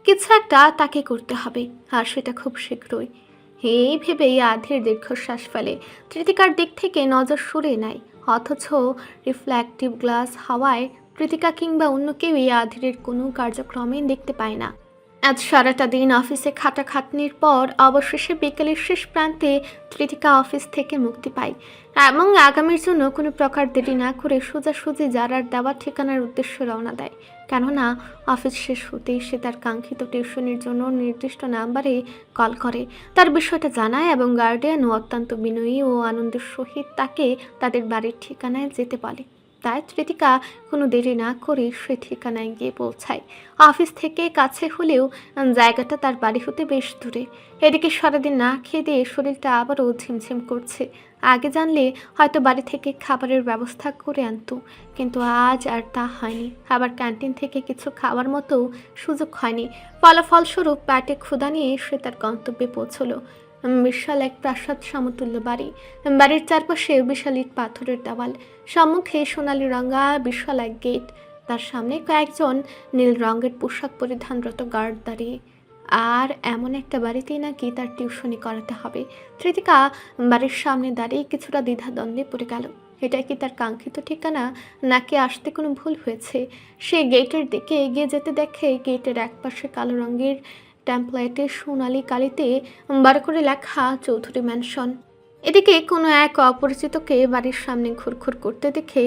[SPEAKER 3] কিছু একটা তাকে করতে হবে, আর সেটা খুব শীঘ্রই। এই ভেবেই আধের দীর্ঘশ্বাস ফেলে। তৃতিকার দিক থেকে নজর সরে নেয়, অথচ রিফ্লেক্টিভ গ্লাস হাওয়ায় তৃতিকা কিংবা অন্য কেউই আধেরের কোনো কার্যক্রমে দেখতে পায় না। আজ সারাটা দিন অফিসে খাটাখাটনির পর অবশেষে বিকেলের শেষ প্রান্তে তৃতিকা অফিস থেকে মুক্তি পায় এবং আগামীর জন্য কোনো প্রকার দেরি না করে সোজাসুজি যারার দেওয়া ঠিকানার উদ্দেশ্যে রওনা দেয়। কেননা অফিস শেষ হতেই সে তার কাঙ্ক্ষিত টিউশনির জন্য নির্দিষ্ট নাম্বারে কল করে, তার বিষয়টা জানায় এবং গার্ডিয়ানও অত্যন্ত বিনয়ী ও আনন্দের সহিত তাকে তাদের বাড়ির ঠিকানায় যেতে বলে। তাই তৃতিকা কোনো দেরি না করে সে ঠিকানায় গিয়ে পৌঁছায়। অফিস থেকে কাছে হলেও জায়গাটা তার বাড়ি হতে বেশ দূরে। এদিকে সারাদিন না খেয়ে দিয়ে শরীরটা আবারও ঝিমঝিম করছে। আগে জানলে হয়তো বাড়ি থেকে খাবারের ব্যবস্থা করে আনতো, কিন্তু আজ আর তা হয়নি। আবার ক্যান্টিন থেকে কিছু খাওয়ার মতো সুযোগ হয়নি। ফলস্বরূপ পেটে ক্ষুধা নিয়ে সে তার গন্তব্যে পৌঁছলো। বিশাল এক প্রাসাদ সমতুল্য বাড়ি। বাড়ির চারপাশে বিশাল ইট পাথরের দেওয়াল, সম্মুখে সোনালি রঙা বিশাল এক গেট, তার সামনে কয়েকজন নীল রঙের পোশাক পরিধানরত গার্ড দাঁড়িয়ে। আর এমন একটা বাড়িতেই নাকি তার টিউশনি করাতে হবে। তৃতিকা বাড়ির সামনে দাঁড়িয়ে কিছুটা দ্বিধাদ্বন্দ্বে পড়ে গেল। এটা কি তার কাঙ্ক্ষিত ঠিকানা, নাকি আসতে কোনো ভুল হয়েছে? সে গেটের দিকে এগিয়ে যেতে দেখে গেটের একপাশে কালো রঙের টেমপ্লেটে সোনালি কালিতে বড় করে লেখা চৌধুরী ম্যানশন। এদিকে কোনো এক অপরিচিতকে বাড়ির সামনে ঘুরঘুর করতে দেখে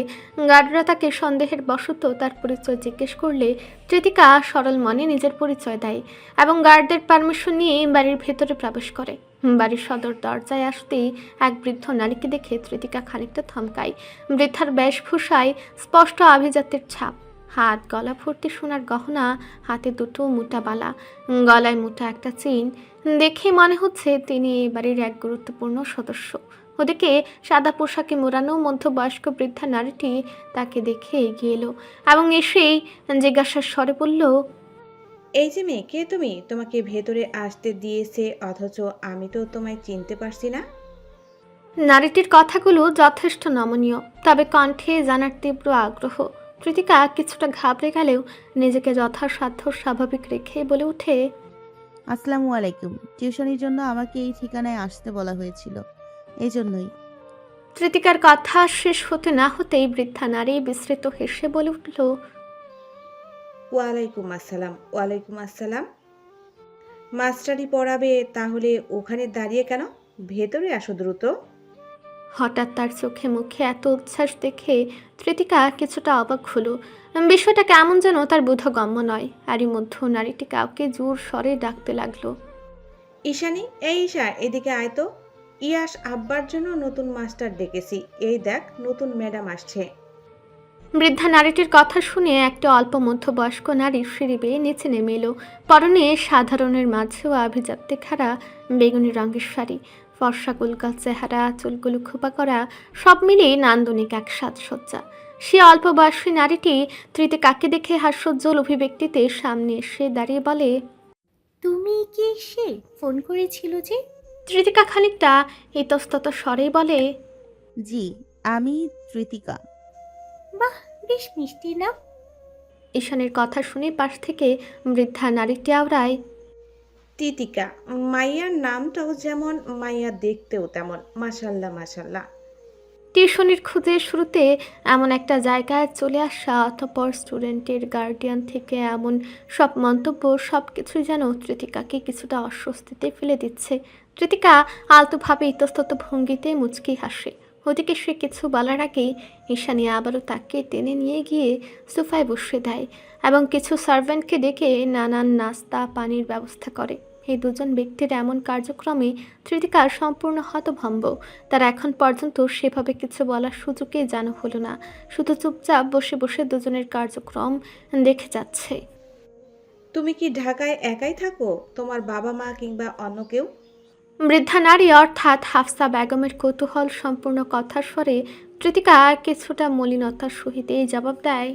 [SPEAKER 3] গার্ডরা তাকে সন্দেহের বশত তার পরিচয় জিজ্ঞেস করলে তৃতিকা সরল মনে নিজের পরিচয় দেয় এবং গার্ডদের পারমিশন নিয়ে বাড়ির ভেতরে প্রবেশ করে। বাড়ির সদর দরজায় আসতেই এক বৃদ্ধ নারীকে দেখে তৃতিকা খানিকটা থমকায়। বৃদ্ধার বেশভূষায় স্পষ্ট আভিজাত্যের ছাপ, হাত গলা ভর্তি সোনার গহনা, হাতে দুটো মোটা বালা, গলায় মোটা একটা চেইন। দেখে মনে হচ্ছে তিনি এই বাড়ির এক গুরুত্বপূর্ণ সদস্য। ওদিকে সাদা পোশাকে মোড়ানো মধ্যবয়স্ক বৃদ্ধা নারীটি তাকে দেখে এগিয়ে এলো এবং এসেই জিজ্ঞাসার স্বরে বলল,
[SPEAKER 9] এই যে মেয়ে, কে তুমি? তোমাকে ভেতরে আসতে দিয়েছে অথচ আমি তো তোমায় চিনতে পারছি না।
[SPEAKER 3] নারীটির কথাগুলো যথেষ্ট নমনীয়, তবে কণ্ঠে জানার তীব্র আগ্রহ। তৃতিকা কিছুটা ঘাবড়ে গেলেও নিজেকে যথাসাধ্য স্বাভাবিক রেখে বলে ওঠে,
[SPEAKER 5] আসসালামু আলাইকুম। টিউশনির জন্য আমাকে এই ঠিকানায় আসতে বলা হয়েছিল, এই জন্যই।
[SPEAKER 3] তৃতিকার কথা শেষ হতে না হতেই বৃদ্ধা নারী বিস্মৃত হেসে বলে উঠল,
[SPEAKER 9] ওয়ালাইকুম আসসালাম। ওয়ালাইকুম আসসালাম। মাস্টারি পড়াবে তাহলে ওখানে দাঁড়িয়ে কেন? ভেতরে আসো দ্রুত।
[SPEAKER 3] হঠাৎ তার চোখে মুখে এত উচ্ছ্বাস দেখে তৃতিকা কিছুটা অবাক হলো। বিষয়টা কেমন যেন তার বোধগম্য নয়। এরই মধ্যে নারীটি কাউকে জোর স্বরে ডাকতে লাগলো।
[SPEAKER 9] ঈশানী, এই ঈশা, এদিকে আয় তো। ইয়াস আব্বার জন্য নতুন মাস্টার ডেকেছি। এই দেখ, নতুন ম্যাডাম আসছে।
[SPEAKER 3] বৃদ্ধা নারীটির কথা শুনে একটা অল্প মধ্যবয়স্ক নারী সিঁড়ি বেয়ে নিচে নেমে এলো। পরনে সাধারণের মাঝেও আভিজাত্যে খাড়া বেগুনি রঙের শাড়ি, ফর্সা গোলগাল চেহারা, চুলগুলো খোপা করা, সব মিলিয়ে নান্দনিক এক সাজসজ্জা। সে অল্প বয়সী নারীটি তৃতীকাকে দেখে হাস্যোজ্জ্বল অভিব্যক্তিতে সামনে এসে দাঁড়িয়ে বলে,
[SPEAKER 10] তুমি কি সে ফোন করেছিল যে?
[SPEAKER 3] তৃতিকা খানিকটা ইতস্তত স্বরেই বলে,
[SPEAKER 5] জি, আমি তৃতিকা।
[SPEAKER 10] বাহ, বেশ মিষ্টি না?
[SPEAKER 3] ঈশানের কথা শুনে পাশ থেকে বৃদ্ধা নারীটি আওড়ায়,
[SPEAKER 9] তিতিকা, মাইয়ার নামটাও যেমন, মাইয়া দেখতেও তেমন। মাশাল্লাহ মাশাল্লাহ।
[SPEAKER 3] টিউশনির খুঁজে শুরুতে এমন একটা জায়গায় চলে আসা, অতঃপর স্টুডেন্টের গার্ডিয়ান থেকে এমন সব মন্তব্য, সব কিছুই যেন তৃতিকাকে কিছুটা অস্বস্তিতে ফেলে দিচ্ছে। তৃতিকা আলতোভাবে ইতস্তত ভঙ্গিতে মুচকি হাসে। ওদিকে সে কিছু বলার আগেই ঈশানী আবারও তাকে টেনে নিয়ে গিয়ে সোফায় বসে দেয় এবং কিছু সার্ভেন্টকে ডেকে নানান নাস্তা পানির ব্যবস্থা করে। এই দুজন ব্যক্তির এমন কার্যক্রমে তৃতিকা সম্পূর্ণ হতভম্ব। তার এখন পর্যন্ত সেভাবে কিছু বলার সুযোগই যেন হলো না, শুধু চুপচাপ বসে বসে দুজনের কার্যক্রম দেখে যাচ্ছে।
[SPEAKER 9] তুমি কি ঢাকায় একাই থাকো? তোমার বাবা মা কিংবা অন্য কেউ?
[SPEAKER 3] বৃদ্ধা নারী অর্থাৎ হাফসা বেগমের কৌতূহল সম্পূর্ণ কথার স্বরে তৃতিকা কিছুটা মলিনতার সহিত এই জবাব দেয়।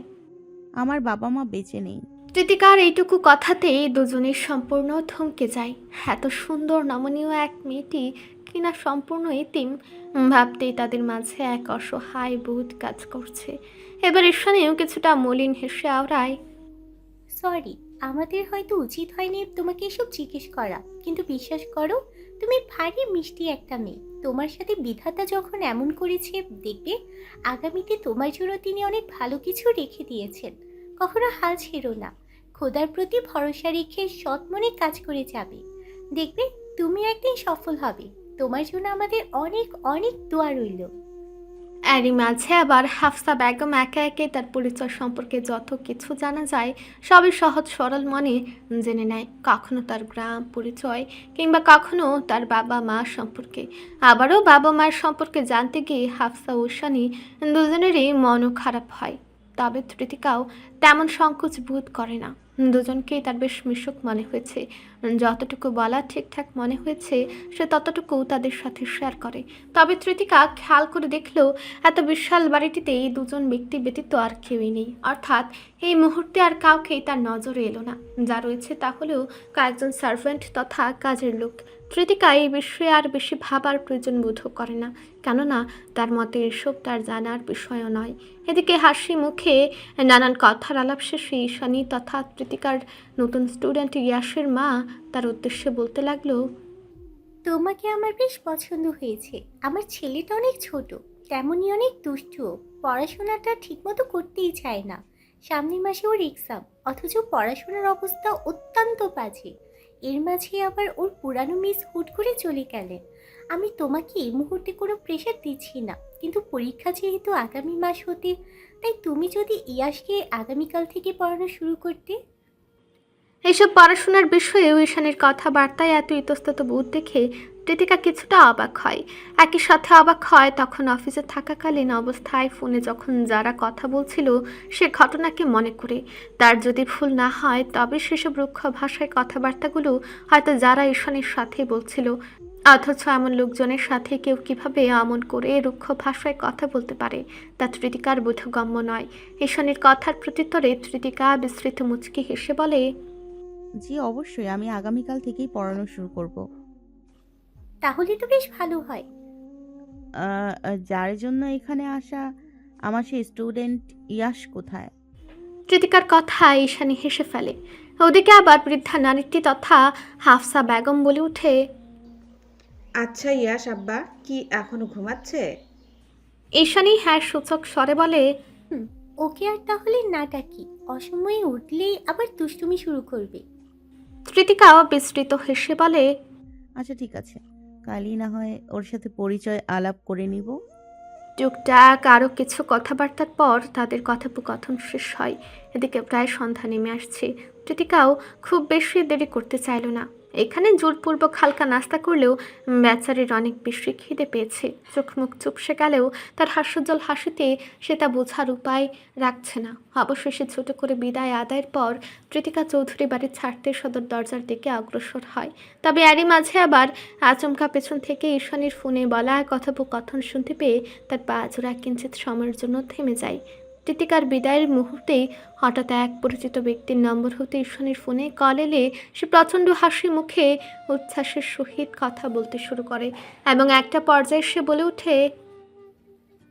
[SPEAKER 5] আমার বাবা মা বেঁচে নেই।
[SPEAKER 3] তৃতিকার এইটুকু কথাতেই দুজনের সম্পূর্ণ থমকে যায়। এত সুন্দর নমনীয় এক মেয়েটি কিনা সম্পূর্ণ এতিম, ভাবতেই তাদের মাঝে এক অসহায় বোধ কাজ করছে। এবার ঈশানীও কিছুটা মলিন হেসে আওড়ায়,
[SPEAKER 10] সরি, আমাদের হয়তো উচিত হয়নি তোমাকে এসব জিজ্ঞেস করা, কিন্তু বিশ্বাস করো, তুমি ভারী মিষ্টি একটা মেয়ে। তোমার সাথে বিধাতা যখন এমন করেছে, দেখবে আগামীতে তোমার জন্য তিনি অনেক ভালো কিছু রেখে দিয়েছেন। কখনো হাল ছেড়ো না, খোদার প্রতি ভরসা রেখে সৎ মনে কাজ করে যাবে। দেখবে তুমি একদিন সফল হবে। তোমার জন্য আমাদের অনেক অনেক দোয়া রইল।
[SPEAKER 3] এরই মাঝে আবার হাফসা বেগম একে একে তার পরিচয় সম্পর্কে যত কিছু জানা যায় সবই সহজ সরল মনে জেনে নেয়। কখনো তার গ্রাম পরিচয়, কিংবা কখনো তার বাবা মা সম্পর্কে। আবারও বাবা মায়ের সম্পর্কে জানতে গিয়ে হাফসা ও ঈশানী দুজনেরই মনও খারাপ হয়। তবে তৃতিকাও তেমন সংকোচ বোধ করে না। দুজনকেই তার বেশ মিশুক মনে হয়েছে। যতটুকু বলা ঠিকঠাক মনে হয়েছে সে ততটুকু তাদের সাথে শেয়ার করে। তবে তৃতিকা খেয়াল করে দেখলেও এত বিশাল বাড়িটিতে এই দুজন ব্যক্তি ব্যতীত আর কেউই নেই। অর্থাৎ এই মুহূর্তে আর কাউকেই তার নজরে এলো না। যা রয়েছে তা হলেও কয়েকজন সার্ভেন্ট তথা কাজের লোক। তৃতিকা এই বিষয়ে আর বেশি ভাবার প্রয়োজন বোধ করে না, কেননা তার মতে এসব তার জানার বিষয়ও নয়। এদিকে হাসি মুখে নানান কথার আলাপ শেষে ঈশানী তথা তৃতিকার নতুন স্টুডেন্ট ইয়াসের মা তার উদ্দেশ্যে বলতে লাগলো,
[SPEAKER 10] তোমাকে আমার বেশ পছন্দ হয়েছে। আমার ছেলেটা অনেক ছোট, তেমনই অনেক দুষ্টুও। পড়াশোনাটা ঠিকমতো করতেই চায় না। সামনের মাসে ওর এক্সাম, অথচ পড়াশোনার অবস্থা অত্যন্ত বাজে। এর মাঝে আবার ওর পুরানো মিস হুট করে চলে গেলেন। আমি তোমাকে এই মুহূর্তে কোনো প্রেশার দিচ্ছি না, কিন্তু পরীক্ষা যেহেতু আগামী মাস হতে, তাই তুমি যদি ইয়াসকে আগামীকাল থেকে পড়ানো শুরু করতে।
[SPEAKER 3] এইসব পড়াশোনার বিষয়েও ঈশানের কথাবার্তায় এত ইতস্তত বোধ দেখে তৃতিকা কিছুটা অবাক হয়। একই সাথে অবাক হয় তখন অফিসে থাকাকালীন অবস্থায় ফোনে যখন যারা কথা বলছিল সে ঘটনাকে মনে করে। তার যদি ভুল না হয় তবে সেসব রুক্ষ ভাষায় কথাবার্তাগুলো হয়তো যারা ঈশানের সাথে বলছিল। অথচ এমন লোকজনের সাথে কেউ কিভাবে এমন করে রুক্ষ ভাষায় কথা বলতে পারে তা তৃতিকার বোধগম্য নয়। ঈশানের কথার প্রত্যুত্তরে তৃতিকা বিস্তৃত মুচকি হেসে বলে,
[SPEAKER 5] জি অবশ্যই, আমি আগামীকাল থেকেই পড়ানো শুরু করব।
[SPEAKER 10] তাহলে তো বেশ ভালো হয়।
[SPEAKER 5] যার জন্য এখানে আসা, আমার সেই স্টুডেন্ট ইয়াশ কোথায়?
[SPEAKER 3] তৃতিকার কথা ঈশানী হেসে ফেলে। ওদিকে আবার বৃদ্ধা নারীটি তথা হাফসা বেগম বলে ওঠে,
[SPEAKER 9] আচ্ছা ইয়াস আব্বা কি এখনো ঘুমাচ্ছে?
[SPEAKER 3] ঈশানী হ্যাঁ সূচক স্বরে বলে,
[SPEAKER 10] ওকে আর তাহলে না ডাকি, অসময়ে উঠলেই আবার দুষ্টুমি শুরু করবে।
[SPEAKER 3] কৃতিকাও বিস্তৃত হেসে বলে,
[SPEAKER 5] আচ্ছা ঠিক আছে, কালই না হয় ওর সাথে পরিচয় আলাপ করে নিব।
[SPEAKER 3] টুকটাক আরও কিছু কথাবার্তার পর তাদের কথোপকথন শেষ হয়। এদিকে প্রায় সন্ধ্যা নেমে আসছে। কৃতিকাও খুব বেশি দেরি করতে চাইল না। এখানে জোরপূর্বক হালকা নাস্তা করলেও বেচারির অনেক বেশি খিদে পেয়েছে। চোখ মুখ চুপসে গেলেও তার হাস্যজ্জ্বল হাসিতে সে তা বোঝার উপায় রাখছে না। অবশেষে ছোট করে বিদায় আদায়ের পর কৃতিকা চৌধুরী বাড়ি ছাড়তে সদর দরজার দিকে অগ্রসর হয়। তবে এরই মাঝে আবার আচমকা পেছন থেকে ঈশানীর ফোনে বলা কথোপকথন শুনতে পেয়ে তার পা জোড়া কিঞ্চিত সময়ের জন্য থেমে যায়। কৃতিকার বিদায়ের মুহূর্তেই হঠাৎ এক পরিচিত ব্যক্তির নম্বর হতে ঈশানীর ফোনে কল এলে সে প্রচণ্ড হাসি মুখে উচ্ছ্বাসের সহিত কথা বলতে শুরু করে এবং একটা পর্যায়ে সে বলে ওঠে,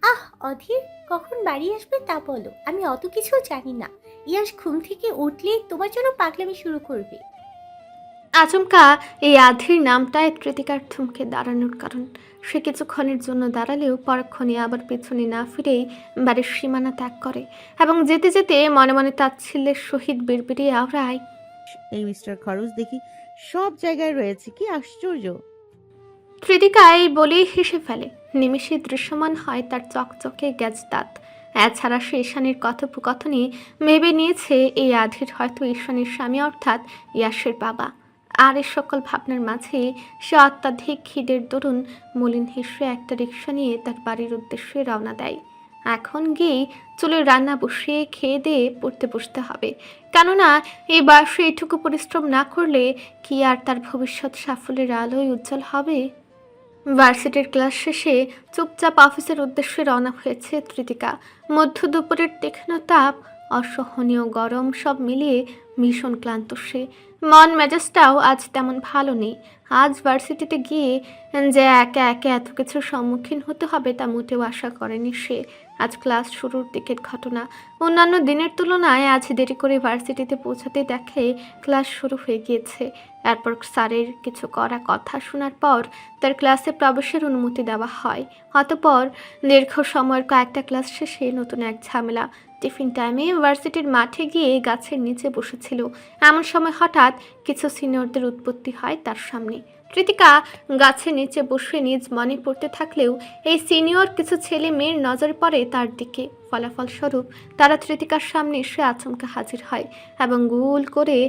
[SPEAKER 10] আহ অধীর, কখন বাড়ি আসবে তা বলো, আমি অত কিছু জানি না। ইয়াস ঘুম থেকে উঠলেই তোমার জন্য পাগলামি শুরু করবে।
[SPEAKER 3] আচমকা এই আধির নামটায় কৃতিকার থমকে দাঁড়ানোর কারণ সে কিছুক্ষণের জন্য দাঁড়ালেও পরক্ষণে আবার পেছনে না ফিরেই বাড়ির সীমানা ত্যাগ করে এবং যেতে যেতে মনে মনে তাচ্ছিল্যের সহিত বিড়বিড়িয়ে আওড়ায়,
[SPEAKER 5] এই মিস্টার খরচ দেখি সব জায়গায় রয়েছে, কি আশ্চর্য।
[SPEAKER 3] কৃতিকা এই বলেই হেসে ফেলে। নিমেষে দৃশ্যমান হয় তার চকচকে গ্যাজ দাঁত। এছাড়া সে ঈশানীর কথোপকথনে ভেবে নিয়েছে এই আধির হয়তো ঈশানীর স্বামী অর্থাৎ ইয়াসের বাবা। আর এ সকল ভাবনার মাঝে সে অত্যাধিক খিদের দরুন মলিন হেসে একটা রিক্সা নিয়ে তার বাড়ির উদ্দেশ্যে রওনা দেয়। এখন গিয়েই চুলের রান্না বসিয়ে খেয়ে দিয়ে পড়তে বসতে হবে, কেননা এই বয়সে এইটুকু পরিশ্রম না করলে কি আর তার ভবিষ্যৎ সাফল্যের আলোয় উজ্জ্বল হবে। ভার্সিটির ক্লাস শেষে চুপচাপ অফিসের উদ্দেশ্যে রওনা হয়েছে কৃতিকা। মধ্য দুপুরের তীক্ষ্ণ তাপ, অসহনীয় গরম সব মিলিয়ে ভীষণ ক্লান্ত সে। মন মেজাজটাও আজ তেমন ভালো নেই। আজ ভার্সিটিতে গিয়ে যে একে একে এত কিছুর সম্মুখীন হতে হবে তা মোটেও আশা করেনি সে। আজ ক্লাস শুরুর দিকের ঘটনা। অন্যান্য দিনের তুলনায় আজ দেরি করে ভার্সিটিতে পৌঁছাতে দেখে ক্লাস শুরু হয়ে গিয়েছে। এরপর স্যারের কিছু কড়া কথা শোনার পর তার ক্লাসে প্রবেশের অনুমতি দেওয়া হয়। অতঃপর দীর্ঘ সময়ের কয়েকটা ক্লাস শেষে নতুন এক ঝামেলা। টিফিন টাইমে ভার্সিটির মাঠে গিয়ে গাছের নিচে বসেছিল। এমন সময় হঠাৎ কিছু সিনিয়রদের উৎপত্তি হয় তার সামনে। কৃতিকা গাছের নিচে বসে নিজ মনে পড়তে থাকলেও এই সিনিয়র কিছু ছেলে মেয়ের নজর পড়ে তার দিকে। ফলাফলস্বরূপ তারা কৃতিকার সামনে এসে আচমকা হাজির হয় এবং গোল করে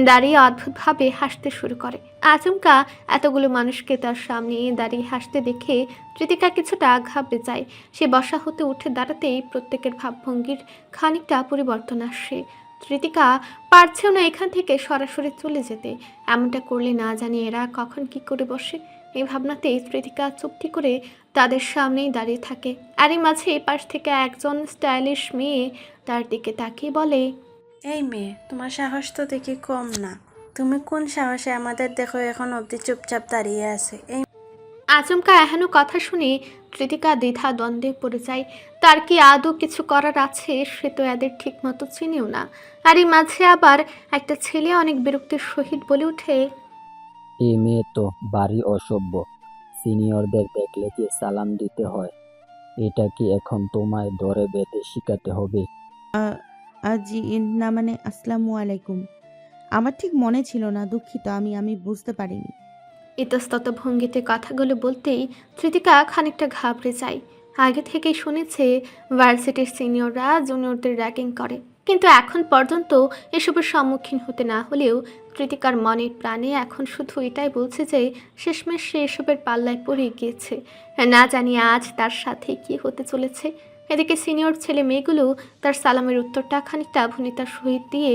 [SPEAKER 3] দাঁড়িয়ে অদ্ভুতভাবে হাসতে শুরু করে। আচমকা এতগুলো মানুষকে তার সামনে দাঁড়িয়ে হাসতে দেখে কৃতিকা কিছুটা ঘাবড়ে যায়। সে বসা হতে উঠে দাঁড়াতেই প্রত্যেকের ভাবভঙ্গির খানিকটা পরিবর্তন আসে। কৃতিকা পারছেও না এখান থেকে সরাসরি চলে যেতে। এমনটা করলে না জানি এরা কখন কি করে বসে। এই ভাবনাতেই কৃতিকা চুপটি করে তাদের সামনেই দাঁড়িয়ে থাকে। আর এই মাঝে পাশ থেকে একজন স্টাইলিশ মেয়ে তার দিকে তাকিয়ে বলে,
[SPEAKER 11] এই মেয়ে, তোমার সাহস তো দেখি কম না। তুমি কোন সাহসে আমাদের দেখো এখন অবধি চুপচাপ দাঁড়িয়ে আছে? এই
[SPEAKER 3] আচমকা এহেন কথা শুনে কৃতিকা দ্বিধা দ্বন্দ্বে পড়ে যায়। তার কি আদৌ কিছু করার আছে? সে তো এদের ঠিক মতো চিনেও না। আর এই মাঝে আবার একটা ছেলে অনেক বিরক্তির সহিত বলে ওঠে,
[SPEAKER 12] এই মেয়ে তো বাড়ি অসভ্য, সিনিয়রদের দেখলে যে সালাম দিতে হয়, এটা কি এখন তোমায় ধরে বেঁধে শিখাতে হবে?
[SPEAKER 5] জি না, মানে আসসালামু আলাইকুম। আমার ঠিক মনে ছিল না, দুঃখিত, আমি বুঝতে পারিনি।
[SPEAKER 3] ইতস্তত ভঙ্গিতে কথাগুলো বলতেই কৃতিকা খানিকটা ঘাবড়ে যায়। আগে থেকেই শুনেছে ভার্সিটির সিনিয়ররা জুনিয়রদের র্যাগিং করে, কিন্তু এখন পর্যন্ত এসবের সম্মুখীন হতে না হলেও কৃতিকার মনের প্রাণে এখন শুধু এটাই বলছে যে শেষমেশ সে এসবের পাল্লায় পড়ে গিয়েছে। না জানি আজ তার সাথে কি হতে চলেছে। এদিকে সিনিয়র ছেলে মেয়েগুলো তার সালামের উত্তরটা খানিকটা ভনিতার সহিত দিয়ে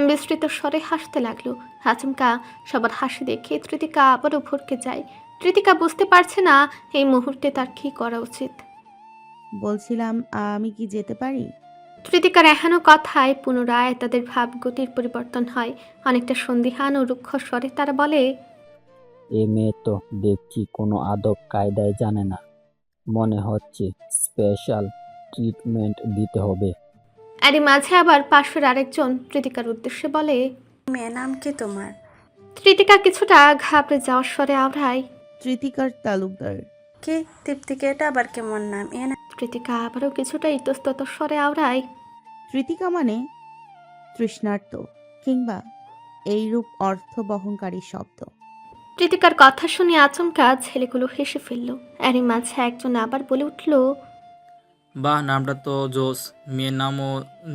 [SPEAKER 3] বিস্তৃত স্বরে হাসতে লাগলো। আচমকা সবার হাসি দেখে কৃতিকা আবারও ভরকে যায়। কৃতিকা বুঝতে পারছে না এই মুহূর্তে তার কি করা উচিত।
[SPEAKER 5] বলছিলাম, আমি কি যেতে পারি?
[SPEAKER 3] কৃতিকার এহেন কথায় পুনরায় তাদের ভাবগতির পরিবর্তন হয়। অনেকটা সন্দিহান ও রুক্ষ স্বরে তারা বলে,
[SPEAKER 12] এ মেয়ে তো দেখছি কোনো আদব কায়দায় জানে না, মনে হচ্ছে স্পেশাল ট্রিটমেন্ট দিতে হবে।
[SPEAKER 3] এরই মাঝে আবার পাশের আরেকজন কৃতিকার উদ্দেশ্যে বলে,
[SPEAKER 11] মেয়ে, নাম কি তোমার?
[SPEAKER 3] কৃতিকা কিছুটা ঘাবড়ে যাওয়ার স্বরে আওড়ায়,
[SPEAKER 5] কৃতিকার তালুকদার।
[SPEAKER 11] কি তৃপ্তিকে? এটা আবার কেমন নাম?
[SPEAKER 3] কৃতিকা আবারও কিছুটা ইতস্তত স্বরে আওড়ায়,
[SPEAKER 5] কৃতিকা মানে? তৃষ্ণার্ত কিংবা এইরূপ অর্থ বহনকারী শব্দ।
[SPEAKER 3] কৃতিকার কথা শুনে আচমকা ছেলেগুলো হেসে ফেলল। এরই মাঝে একজন আবার বলে উঠল,
[SPEAKER 13] বাহ, নামটা তো জোস। মেয়ের নামও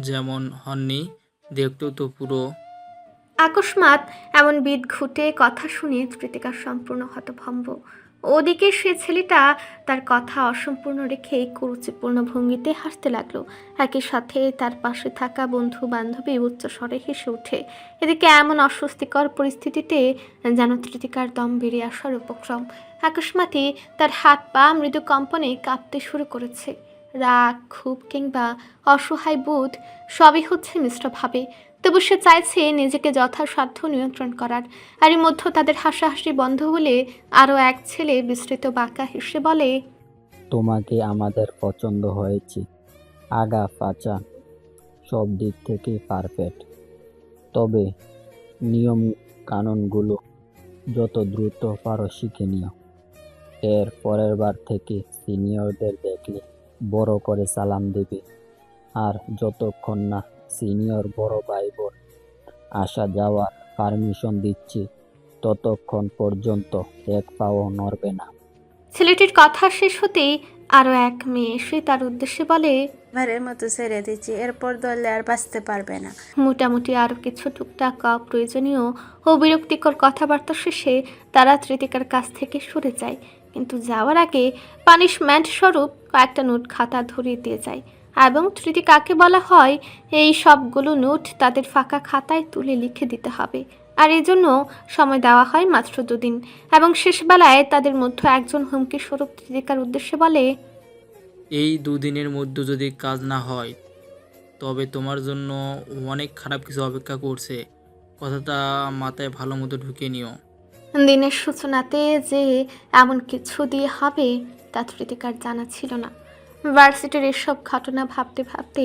[SPEAKER 13] যেমন হননি, দেখতেও তো পুরো।
[SPEAKER 3] আকস্মাৎ এমন বিদ ঘুটে কথা শুনে কৃতিকা সম্পূর্ণ হতভম্ব। ওদিকে সে ছেলেটা তার কথা অসম্পূর্ণ রেখে কুরুচিপূর্ণ ভঙ্গিতে হাসতে লাগলো। একই সাথে তার পাশে থাকা বন্ধু বান্ধবী উচ্চস্বরে হেসে ওঠে। এদিকে এমন অস্বস্তিকর পরিস্থিতিতে যেন কৃতিকার দম বেরিয়ে আসার উপক্রম। আকস্মাতই তার হাত পা মৃদু কম্পনে কাঁপতে শুরু করেছে। রাগ, ক্ষোভ কিংবা অসহায় বোধ সবই হচ্ছে মিশ্রভাবে। তবু সে চাইছে নিজেকে যথাসাধ্য নিয়ন্ত্রণ করার। আর এর মধ্যে তাদের হাসাহাসি বন্ধ হলে আরও এক ছেলে বিস্তৃত বাঁকা হেসে বলে,
[SPEAKER 12] তোমাকে আমাদের পছন্দ হয়েছে। আগা পাচা সব দিক থেকেই পারফেক্ট। তবে নিয়ম কানুনগুলো যত দ্রুত পারো শিখে নিও। এর পরের বার থেকে সিনিয়রদের দেখলে বড় করে সালাম দেবে। আর যতক্ষণ না সিনিয়র বড় ভাই বোন আসা যাওয়ার পারমিশন দিচ্ছি, ততক্ষণ পর্যন্ত এক পাও নড়বে না।
[SPEAKER 3] ছেলেটির কথা শেষ হতেই আরও এক মেয়ে এসে তার উদ্দেশ্যে বলে,
[SPEAKER 11] এবারের মতো ছেড়ে দিচ্ছি, এরপর ধরলে আর বাঁচতে পারবে না।
[SPEAKER 3] মোটামুটি আরও কিছু টুকটাক অপ্রয়োজনীয় ও বিরক্তিকর কথাবার্তা শেষে তারা কৃতিকার কাছ থেকে সরে যায়। কিন্তু যাওয়ার আগে পানিশমেন্ট স্বরূপ কয়েকটা নোট খাতা ধরিয়ে দিয়ে যায় এবং কৃতিকাকে বলা হয় এই সবগুলো নোট তাদের ফাঁকা খাতায় তুলে লিখে দিতে হবে। আর এই জন্য সময় দেওয়া হয় মাত্র 2 দিন। এবং শেষবেলায় তাদের মধ্যে একজন হুমকি স্বরূপ কৃতিকার উদ্দেশ্যে বলে,
[SPEAKER 13] এই 2 দিনের মধ্যে যদি কাজ না হয়, তবে তোমার জন্য অনেক খারাপ কিছু অপেক্ষা করছে। কথাটা মাথায় ভালো মতো ঢুকিয়ে নিও।
[SPEAKER 3] দিনের সূচনাতে যে এমন কিছু দিয়ে হবে তা কৃতিকার জানা ছিল না। ভার্সিটির এসব ঘটনা ভাবতে ভাবতে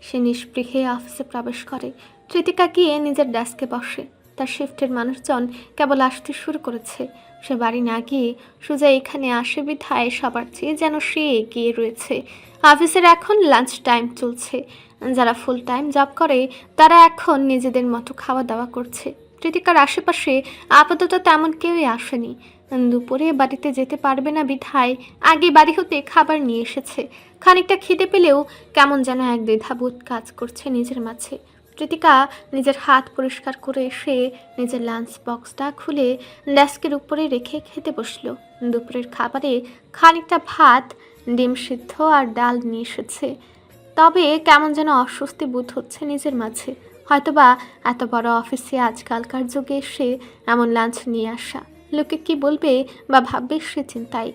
[SPEAKER 3] সে নিষ্পৃহে অফিসে প্রবেশ করে। কৃতিকা গিয়ে নিজের ডেস্কে বসে। তার শিফটের মানুষজন কেবল আসতে শুরু করেছে। সে বাড়ি না গিয়ে সোজা এখানে আসে বিধায় সবার চেয়ে যেন সে এগিয়ে রয়েছে। অফিসের এখন লাঞ্চ টাইম চলছে। যারা ফুল টাইম জব করে তারা এখন নিজেদের মতো খাওয়া দাওয়া করছে। কৃতিকার আশেপাশে আপাতত তেমন কেউই আসেনি। দুপুরে বাড়িতে যেতে পারবে না বিধায় আগে বাড়ি হতে খাবার নিয়ে এসেছে। খানিকটা খিদে পেলেও কেমন যেন এক দ্বিধাবোধ কাজ করছে নিজের মাঝে। কৃতিকা নিজের হাত পরিষ্কার করে এসে নিজের লাঞ্চ বক্সটা খুলে ডেস্কের উপরে রেখে খেতে বসলো। দুপুরের খাবারে খানিকটা ভাত, ডিম সিদ্ধ আর ডাল নিয়ে এসেছে। তবে কেমন যেন অস্বস্তি বোধ হচ্ছে নিজের মাঝে। হয়তোবা এত বড় অফিসে আজকালকার যুগে এসে এমন লাঞ্চ নিয়ে আসা, লোকে কি বলবে বা ভাববে সে চিন্তায়,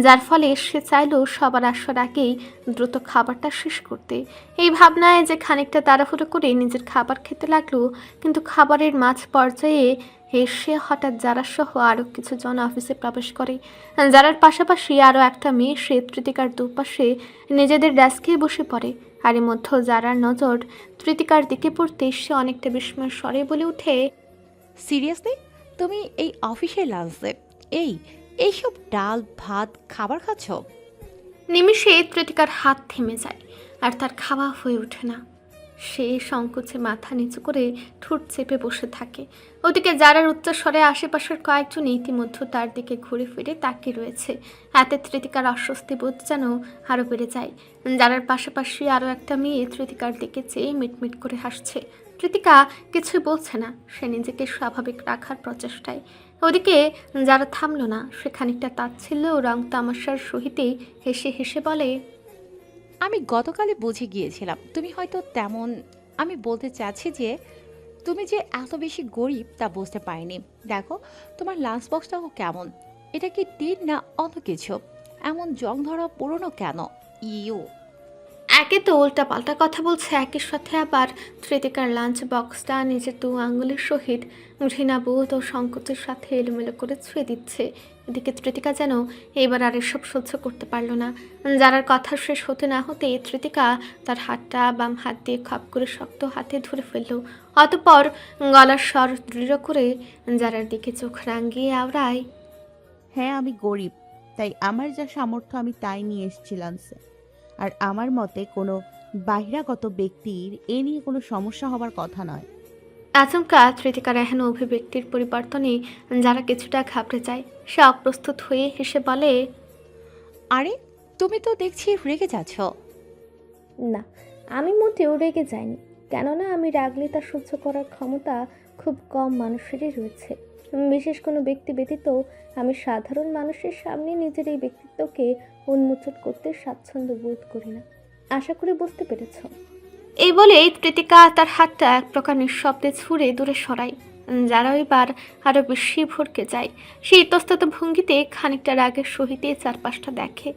[SPEAKER 3] যার ফলে সে চাইলো সবার আসার আগেই দ্রুত খাবারটা শেষ করতে। এই ভাবনায় যে খানিকটা তাড়াহুড়ো করে নিজের খাবার খেতে লাগলো। কিন্তু খাবারের মাঝ পর্যায়ে এসে হঠাৎ যারা সহ আরও কিছু জন অফিসে প্রবেশ করে। যারার পাশাপাশি আরও একটা মেয়ে সে কৃতিকার দুপাশে নিজেদের ডেস্কে বসে পড়ে। আর এর মধ্যে যারার নজর কৃতিকার দিকে পড়তে সে অনেকটা বিস্ময়ের স্বরে বলে উঠে,
[SPEAKER 8] সিরিয়াসলি তুমি এই অফিসের লাঞ্চে এইসব ডাল ভাত খাবার খাচ্ছ?
[SPEAKER 3] নিমিষে কৃতিকার হাত থেমে যায় আর তার খাওয়া হয়ে ওঠে না। সে সংকোচে মাথা নিচু করে ঠোঁট চেপে বসে থাকে। ওদিকে যারার উচ্চস্বরে আশেপাশের কয়েকজন ইতিমধ্যে তার দিকে ঘুরে ফিরে তাকিয়ে রয়েছে। এতে কৃতিকার অস্বস্তি বোধ যেন আরও বেড়ে যায়। যারার পাশাপাশি আরও একটা মেয়ে কৃতিকার দিকে চেয়ে মিটমিট করে হাসছে। কৃতিকা কিছুই বলছে না, সে নিজেকে স্বাভাবিক রাখার প্রচেষ্টায়। ওদিকে যারা থামলো না, সে খানিকটা তাচ্ছিল্য ও রং তামাশার সহিতেই হেসে হেসে বলে,
[SPEAKER 8] আমি গতকালই বুঝে গিয়েছিলাম তুমি হয়তো তেমন। আমি বলতে চাচ্ছি যে তুমি যে এত বেশি গরিব তা বুঝতে পারিনি। দেখো তোমার লাঞ্চ বক্সটাও কেমন, এটা কি টিন না অন্য কিছু? এমন জং ধরা পুরনো কেন? ইউ
[SPEAKER 3] একে তো উল্টা পাল্টা কথা বলছে, একই সাথে আবার কৃতিকার লাঞ্চ বক্সটা নিজের 2 আঙ্গুলের সহিত ঘৃণাবোধ ও সংকোচের সাথে এলোমেলো করে ছুঁয়ে দিচ্ছে। এদিকে কৃতিকা যেন এবার আর এসব সহ্য করতে পারলো না। যারার কথা শেষ হতে না হতে কৃতিকা তার হাতটা বাম হাত দিয়ে খপ করে শক্ত হাতে ধরে ফেলল। অতঃপর গলার স্বর দৃঢ় করে যারার দিকে চোখ রাঙিয়ে আওড়ায়,
[SPEAKER 5] হ্যাঁ, আমি গরিব, তাই আমার যা সামর্থ্য আমি তাই নিয়ে এসেছি লাঞ্চে। আর আমার মতে কোনো বাহিরাগত ব্যক্তির এ নিয়ে কোনো সমস্যা হবার কথা নয়।
[SPEAKER 3] আচমকা তৃতিকার এহেন অভিব্যক্তির পরিবর্তনে যারা কিছুটা ঘাবড়ে যায়। সে অপ্রস্তুত হয়ে হেসে বলে,
[SPEAKER 8] আরে তুমি তো দেখছি রেগে যাচ্ছ।
[SPEAKER 2] না, আমি মোটেও রেগে যাইনি, কেননা আমি রাগলে তা সহ্য করার ক্ষমতা খুব কম মানুষেরই রয়েছে। বিশেষ কোনো ব্যক্তি ব্যতীত আমি সাধারণ মানুষের সামনে নিজের এই ব্যক্তিত্বকে উন্মোচন করতে স্বাচ্ছন্দ্য বোধ করি না। আশা করি বুঝতে পেরেছ।
[SPEAKER 3] এই বলে তৃতিকা তার হাতটা এক প্রকার নিঃশব্দে ছুঁড়ে দূরে সরায়। যারা এবার আরো বেশি ভরকে যায়। সে ইতস্তত ভঙ্গিতে খানিকটা রাগের সহিতে চারপাশটা দেখে।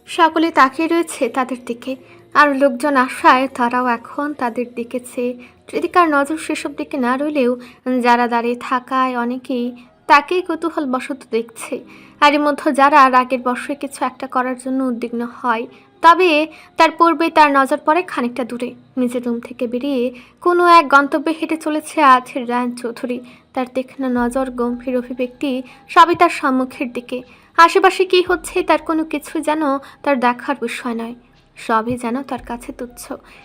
[SPEAKER 3] সকলে তাকিয়ে রয়েছে তাদের দিকে, আর লোকজন আসায় তারাও এখন তাদের দিকে চেয়ে। তৃতিকার নজর সেসব দিকে না রইলেও যারা দাঁড়িয়ে থাকায় অনেকেই তাকেই কৌতূহল বশত দেখছে। আর এর মধ্যে যারা রাগের বশে কিছু একটা করার জন্য উদ্বিগ্ন হয়, তবে তার পূর্বে তার নজর পড়ে খানিকটা দূরে। নিজের রুম থেকে বেরিয়ে কোনো এক গন্তব্যে হেঁটে চলেছে আধের রায়ন চৌধুরী। তার দেখানো নজর, গম্ভীর অভিব্যক্তি সবই তার সম্মুখের দিকে। আশেপাশে কী হচ্ছে তার কোনো কিছুই যেন তার দেখার বিষয় নয়, সবই যেন তার কাছে তুচ্ছ।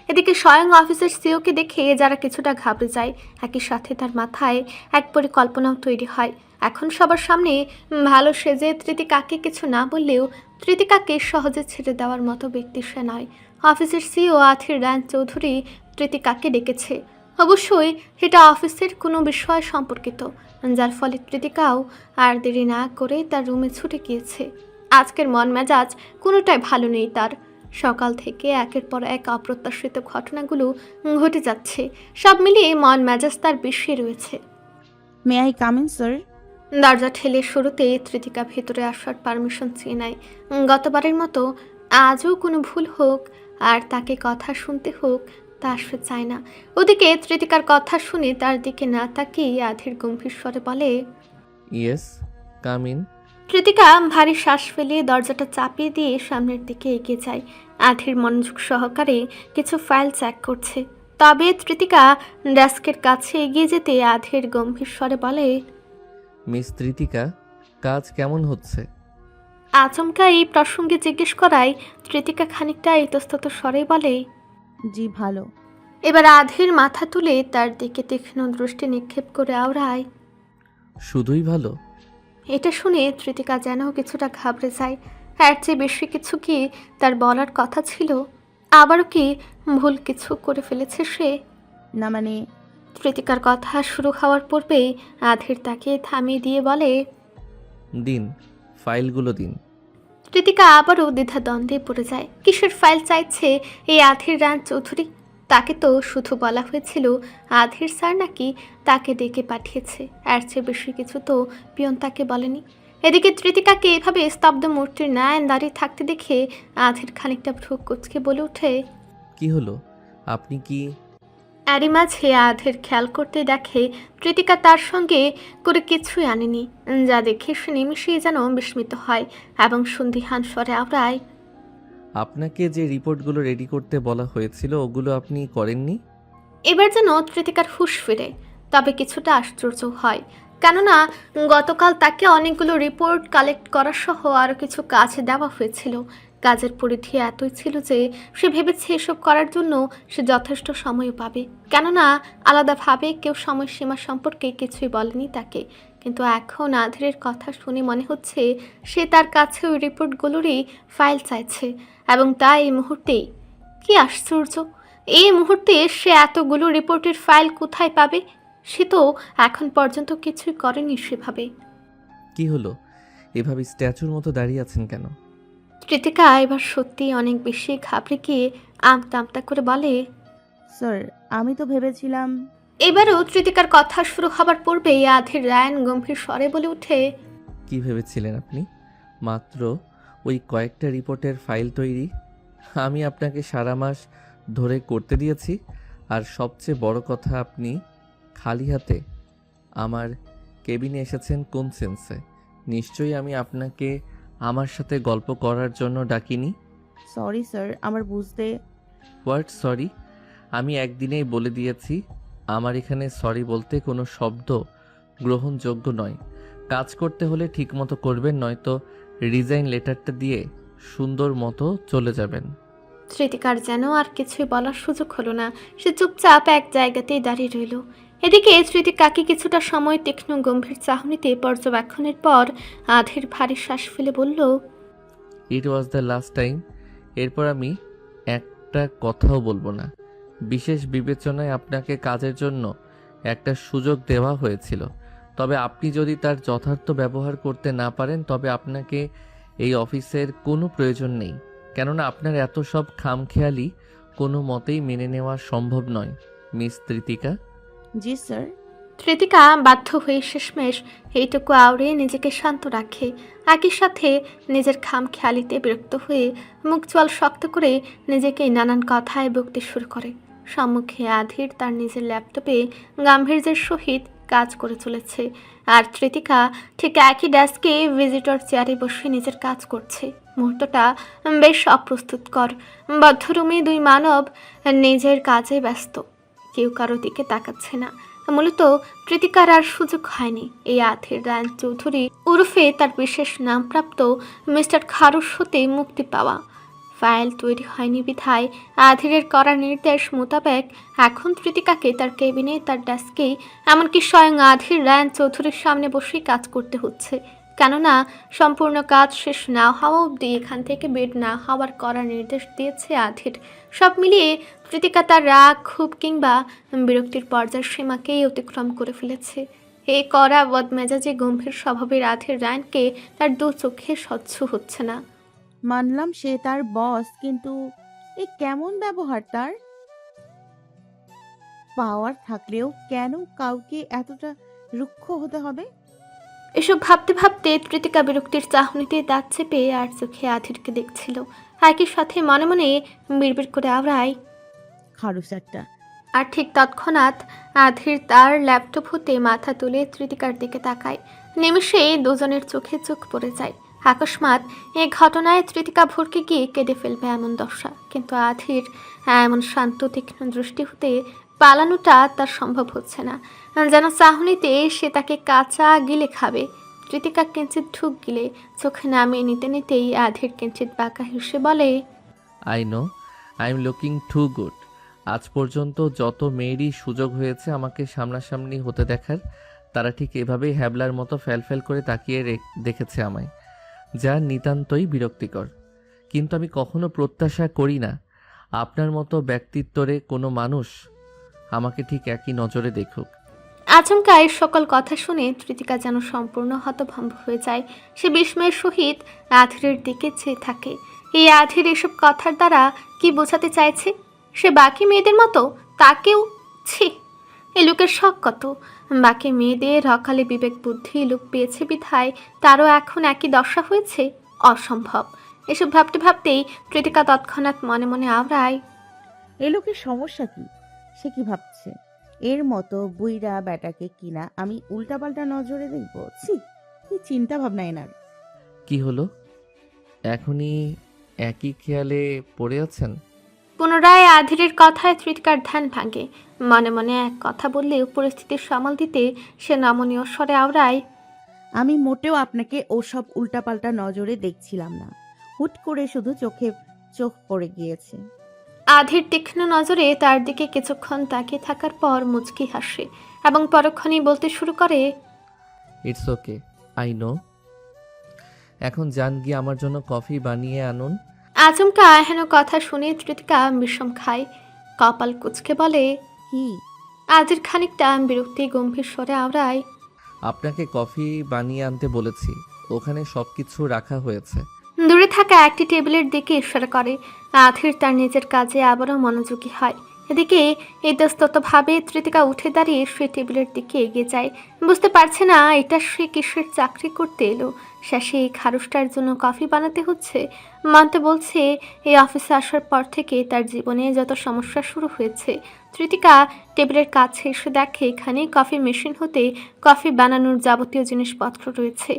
[SPEAKER 3] এদিকে স্বয়ং অফিসের সিওকে দেখে যারা কিছুটা ঘাবড়ে যায়, একই সাথে তার মাথায় এক পরিকল্পনাও তৈরি হয়। এখন সবার সামনে ভালো সেজে তৃতিকাকে কিছু না বললেও তৃতিকাকে সহজে ছেড়ে দেওয়ার মতো ব্যক্তি সে নয়। অফিসের সিও আথির রায়ন চৌধুরী তৃতিকাকে ডেকেছে। অবশ্যই এটা অফিসের কোনো বিষয় সম্পর্কিত, যার ফলে তৃতিকাও আর দেরি না করে তার রুমে ছুটে গিয়েছে। আজকের মন মেজাজ কোনোটাই ভালো নেই তার। সকাল থেকে একের পর এক অপ্রত্যাশিত ঘটনাগুলো ঘটে যাচ্ছে। সব মিলিয়ে মন মেজাজ তার বিষে রয়েছে।
[SPEAKER 5] May I come in sir?
[SPEAKER 3] দরজা ঠেলে শুরুতে তৃতিকা ভেতরে আসার পারমিশন চেয়ে নেয়। গতবারের মতো আজও কোনো ভুল হোক আর তাকে কথা শুনতে হোক তা সে চায় না। ওদিকে তৃতিকার কথা শুনে তার দিকে না তাকিয়ে আধের গম্ভীর স্বরে বলে,
[SPEAKER 7] ইয়েস, কাম ইন।
[SPEAKER 3] তৃতিকা ভারী শ্বাস ফেলিয়ে দরজাটা চাপিয়ে দিয়ে সামনের দিকে এগিয়ে যায়। আধের মনোযোগ সহকারে কিছু ফাইল চেক করছে। তবে তৃতিকা ডেস্কের কাছে এগিয়ে যেতে আধের গম্ভীর স্বরে বলে,
[SPEAKER 7] মিস তৃতিকা, কাজ কেমন হচ্ছে?
[SPEAKER 3] আচমকা এই প্রসঙ্গে জিজ্ঞেস করায় তৃতিকা খানিকটা ইতস্তত স্বরে বলে,
[SPEAKER 5] জি ভালো।
[SPEAKER 3] এবার আধের মাথা তুলে তার দিকে তীক্ষ্ণ দৃষ্টি নিক্ষেপ করে আওড়ায়,
[SPEAKER 7] শুধুই ভালো?
[SPEAKER 3] এটা শুনে তৃতিকা যেন কিছুটা ঘাবড়ে যায়। এর চেয়ে বেশি কিছু কি তার বলার কথা ছিল? আবারও কি ভুল কিছু করে ফেলেছে সে?
[SPEAKER 5] না মানে,
[SPEAKER 3] তৃতিকার কথা শুরু হওয়ার পূর্বেই আধের তাকে থামিয়ে দিয়ে বলে,
[SPEAKER 7] দিন, ফাইলগুলো দিন।
[SPEAKER 3] তৃতিকা আবারও দ্বিধাদ্বন্দ্বে পড়ে যায়। কিসের ফাইল চাইছে এই আধের রায়ন চৌধুরী? তাকে তো শুধু বলা হয়েছিল আধের স্যার নাকি তাকে ডেকে পাঠিয়েছে। এর চেয়ে বেশি কিছু তো পিয়ন তাকে বলেনি। এদিকে তৃতিকাকে এভাবে স্তব্ধ মূর্তির ন্যায় দাঁড়িয়ে থাকতে দেখে আধের খানিকটা ভ্রু কুঁচকে বলে ওঠে,
[SPEAKER 7] কি হলো? আপনি কি?
[SPEAKER 3] এরই মাঝে আধের খেয়াল করতে দেখে তৃতিকা তার সঙ্গে করে কিছুই আনেনি, যা দেখে সে নিমিষেই যেন বিস্মিত হয় এবং সন্দিহান স্বরে আওড়ায়,
[SPEAKER 7] আপনাকে যে রিপোর্টগুলো রেডি করতে বলা হয়েছিল ওগুলো আপনি করেননি?
[SPEAKER 3] এবার যেন তৃতিকার হুঁশ ফিরে, তবে কিছুটা আশ্চর্য হয়। কেননা গতকাল তাকে অনেকগুলো রিপোর্ট কালেক্ট করা সহ আরও কিছু কাজ দেওয়া হয়েছিল। কাজের পরিধি এতই ছিল যে সে ভেবেছে এসব করার জন্য সে যথেষ্ট সময় পাবে, কেননা আলাদাভাবে কেউ সময়সীমা সম্পর্কে কিছুই বলেনি তাকে। কিন্তু এখন আধেরের কথা শুনে মনে হচ্ছে সে তার কাছে ওই রিপোর্টগুলোরই ফাইল চাইছে, এবং তা এই মুহূর্তেই। কি আশ্চর্য! এই মুহূর্তে সে এতগুলো রিপোর্টের ফাইল কোথায় পাবে? সে তো এখন পর্যন্ত কিছুই করেনি সেভাবে।
[SPEAKER 7] কি হলো, এভাবে স্ট্যাচুর মতো দাঁড়িয়ে আছেন কেন?
[SPEAKER 3] তৃতিকা এবার সত্যি অনেক বেশি ঘাবড়ে গিয়ে আমতা আমতা করে বলে,
[SPEAKER 5] স্যার আমি তো ভেবেছিলাম।
[SPEAKER 3] এবারও তৃতিকার কথা শুরু হবার পূর্বেই আধের রায়ন গম্ভীর স্বরে বলে ওঠে,
[SPEAKER 7] কি ভেবেছিলেন আপনি? মাত্র ওই কয়েকটা রিপোর্টের ফাইল তৈরি আমি আপনাকে সারা মাস ধরে করতে দিয়েছি। আর সবচেয়ে বড় কথা, আপনি খালি হাতে আমার কেবিনে এসেছেন কোন সেন্সে? নিশ্চয়ই আমি আপনাকে আমার সাথে গল্প করার জন্য ডাকিনি।
[SPEAKER 5] সরি স্যার, আমার বুঝতে।
[SPEAKER 7] What sorry? আমি একদিনেই বলে দিয়েছি আমার এখানে সরি বলতে কোনো শব্দ গ্রহণযোগ্য নয়। কাজ করতে হলে ঠিকমতো করবেন, নয়তো রিজাইন লেটারটা দিয়ে সুন্দর মতো চলে যাবেন।
[SPEAKER 3] স্মৃতিকার যেন আর কিছুই বলার সুযোগ হলো না। সে চুপচাপ এক জায়গাতেই দাঁড়িয়ে রইল। এদিকে স্মৃতিকাকে কিছুটা সময় তীক্ষ্ণ গম্ভীর চাহনিতে পর্যবেক্ষণের পর আধের ভারী শ্বাস ফেলে বলল,
[SPEAKER 7] ইট ওয়াজ দ্য লাস্ট টাইম। এরপর আমি একটা কথাও বলবো না। বিশেষ বিবেচনায় আপনাকে কাজের জন্য একটা সুযোগ দেওয়া হয়েছিল, তবে আপনি যদি তার যথার্থ ব্যবহার করতে না পারেন তবে আপনাকে এই অফিসের কোনো প্রয়োজন নেই, কেননা আপনার এত সব খামখেয়ালি কোনো মতেই মেনে নেওয়া সম্ভব নয় মিস তৃতিকা।
[SPEAKER 5] জি স্যার।
[SPEAKER 3] তৃতিকা বাধ্য হয়ে শেষমেশ এইটুকু আওড়ে নিজেকে শান্ত রাখে। একই সাথে নিজের খামখেয়ালিতে বিরক্ত হয়ে মুখ জল শক্ত করে নিজেকে নানান কথায় বকতে শুরু করে। সম্মুখে আধীর তার নিজের ল্যাপটপে গাম্ভীর্যের সহিত কাজ করে চলেছে, আর তৃতিকা ঠিক একই ডেস্কে ভিজিটর চেয়ারে বসে নিজের কাজ করছে। মুহূর্তটা বেশ অপ্রস্তুতকর। বদ্ধ রুমে দুই মানব নিজের কাজে ব্যস্ত, কেউ কারো দিকে তাকাচ্ছে না। মূলত তৃতিকার আর সুযোগ হয়নি এই আধীর রায়ন চৌধুরী উরফে তার বিশেষ নামপ্রাপ্ত মিস্টার খারুশ হতে মুক্তি পাওয়া। ফাইল তৈরি হয়নি বিধায় আধীরের করা নির্দেশ মোতাবেক এখন তৃতিকাকে তার কেবিনে, তার ডেস্কে, এমনকি স্বয়ং আধীর রায়ন চৌধুরীর সামনে বসেই কাজ করতে হচ্ছে, কেননা সম্পূর্ণ কাজ শেষ না হওয়া অবধি এখান থেকে বের না হওয়ার করার নির্দেশ দিয়েছে আধীর। সব মিলিয়ে তৃতিকা তার রাগ, ক্ষোভ কিংবা বিরক্তির পর্যায়ের সীমাকেই অতিক্রম করে ফেলেছে। এই কড়া বদমেজাজি গম্ভীর স্বভাবের আধীর রায়নকে তার দু চোখে সহ্য হচ্ছে না।
[SPEAKER 5] মানলাম সে তার বস, কিন্তু এ কেমন ব্যবহার তার? পাওয়ার থাকলেও কেন কাউকে এতটা রুক্ষ হতে হবে?
[SPEAKER 3] এসব ভাবতে ভাবতে তৃতিকা বিরক্তির চাহনিতে দাঁত চেপে আর চোখে আধীরকে দেখছিল। একই সাথে মনে মনে বিড়বিড় করে আওড়ায়,
[SPEAKER 5] খারুস একটা।
[SPEAKER 3] আর ঠিক তৎক্ষণাৎ আধীর তার ল্যাপটপ হতে মাথা তুলে তৃতিকার দিকে তাকায়। নিমেষে দুজনের চোখে চোখ পড়ে যায়। আকস্মাৎ এই ঘটনায় তৃতিকা ভরকে গিয়ে কেঁদে ফেলবে এমন দশা, কিন্তু আধীর এমন শান্ত তীক্ষ্ণ দৃষ্টি হতে পালানোটা তার সম্ভব হচ্ছে না। যেন চাহনিতে সে তাকে কাঁচা গিলে খাবে। তৃতিকা কিঞ্চিত ঢুক গিলে চোখে নামিয়ে নিতে নিতেই আধীর কিঞ্চিত বাঁকা হেসে বলে,
[SPEAKER 7] I know I am looking to good. আজ পর্যন্ত যত মেয়েরই সুযোগ হয়েছে আমাকে সামনাসামনি হতে দেখার, তারা ঠিক এভাবেই হ্যাবলার মতো ফ্যালফ্যাল করে তাকিয়ে দেখেছে আমায়, যা নিতান্তই বিরক্তিকর। কিন্তু আমি কখনো প্রত্যাশা করি না আপনার মতো ব্যক্তিত্বরে কোনো মানুষ আমাকে ঠিক একই নজরে দেখুক।
[SPEAKER 3] আচমকা এই সকল কথা শুনে তৃতিকা যেন সম্পূর্ণ হতভম্ব হয়ে যায়। সে বিস্ময়ের সহিত আধীরের দিকে চেয়ে থাকে। এই আধীর এসব কথার দ্বারা কি বোঝাতে চাইছে? সে বাকি মেয়েদের মতো তাকেও? ছি, এ লোকের শখ কত! বাকি মেয়েদের অকালে বিবেক বুদ্ধি লোক পেয়েছে বিধায় তারও এখন একই দশা হয়েছে? অসম্ভব। এসব ভাবতে ভাবতেই তৃতিকা তৎক্ষণাৎ মনে মনে আওড়ায়,
[SPEAKER 5] এ লোকের সমস্যা কি? সে কি ভাবছে এর মতো বুইরা বেটাকে কিনা আমি উল্টাপাল্টা নজরে দেখবো? ছি, কি চিন্তা ভাবনা এনার!
[SPEAKER 7] কি হলো, এখনই একই খেয়ালে পড়ে আছেন?
[SPEAKER 3] পুনরায় আধীরের কথায় তৃতিকার ধ্যান ভাঙে। মনে মনে এক কথা বললেও পরিস্থিতির সামাল দিতে সে নমনীয় স্বরে আওড়ায়,
[SPEAKER 5] আমি মোটেও আপনাকে ওসব উল্টাপাল্টা নজরে দেখছিলাম না, হুট করে শুধু চোখে চোখ পড়ে গিয়েছে।
[SPEAKER 3] আধীর তীক্ষ্ণ নজরে তার দিকে কিছুক্ষণ তাকিয়ে থাকার পর মুচকি হাসে এবং পরক্ষণেই বলতে শুরু করে,
[SPEAKER 7] ইটস ওকে, আই নো। এখন যান গিয়ে আমার জন্য কফি বানিয়ে আনুন।
[SPEAKER 3] আচমকা হেন কথা শুনে তৃতিকা বিষম খায়। কপাল কুঁচকে বলে,
[SPEAKER 5] কি?
[SPEAKER 3] আধীর খানিকটা বিরক্তি গম্ভীর স্বরে আওড়ায়,
[SPEAKER 7] আপনাকে কফি বানিয়ে আনতে বলেছি, ওখানে সব কিছু রাখা হয়েছে।
[SPEAKER 3] দূরে থাকা একটি টেবিলের দিকে ইশারা করে। আধীর তার নিজের কাজে আবারও মনোযোগী হয়। এদিকে ইতস্ততভাবে তৃতিকা উঠে দাঁড়িয়ে সে টেবিলের দিকে এগিয়ে যায়। বুঝতে পারছে না এটা সে কিসের চাকরি করতে এলো। শেষে এই খারুসটার জন্য কফি বানাতে হচ্ছে। মানতে বলছে এই অফিসে আসার পর থেকে তার জীবনে যত সমস্যা শুরু হয়েছে। তৃতিকা টেবিলের কাছে এসে দেখে এখানে কফি মেশিন হতে কফি বানানোর যাবতীয় জিনিসপত্র রয়েছে।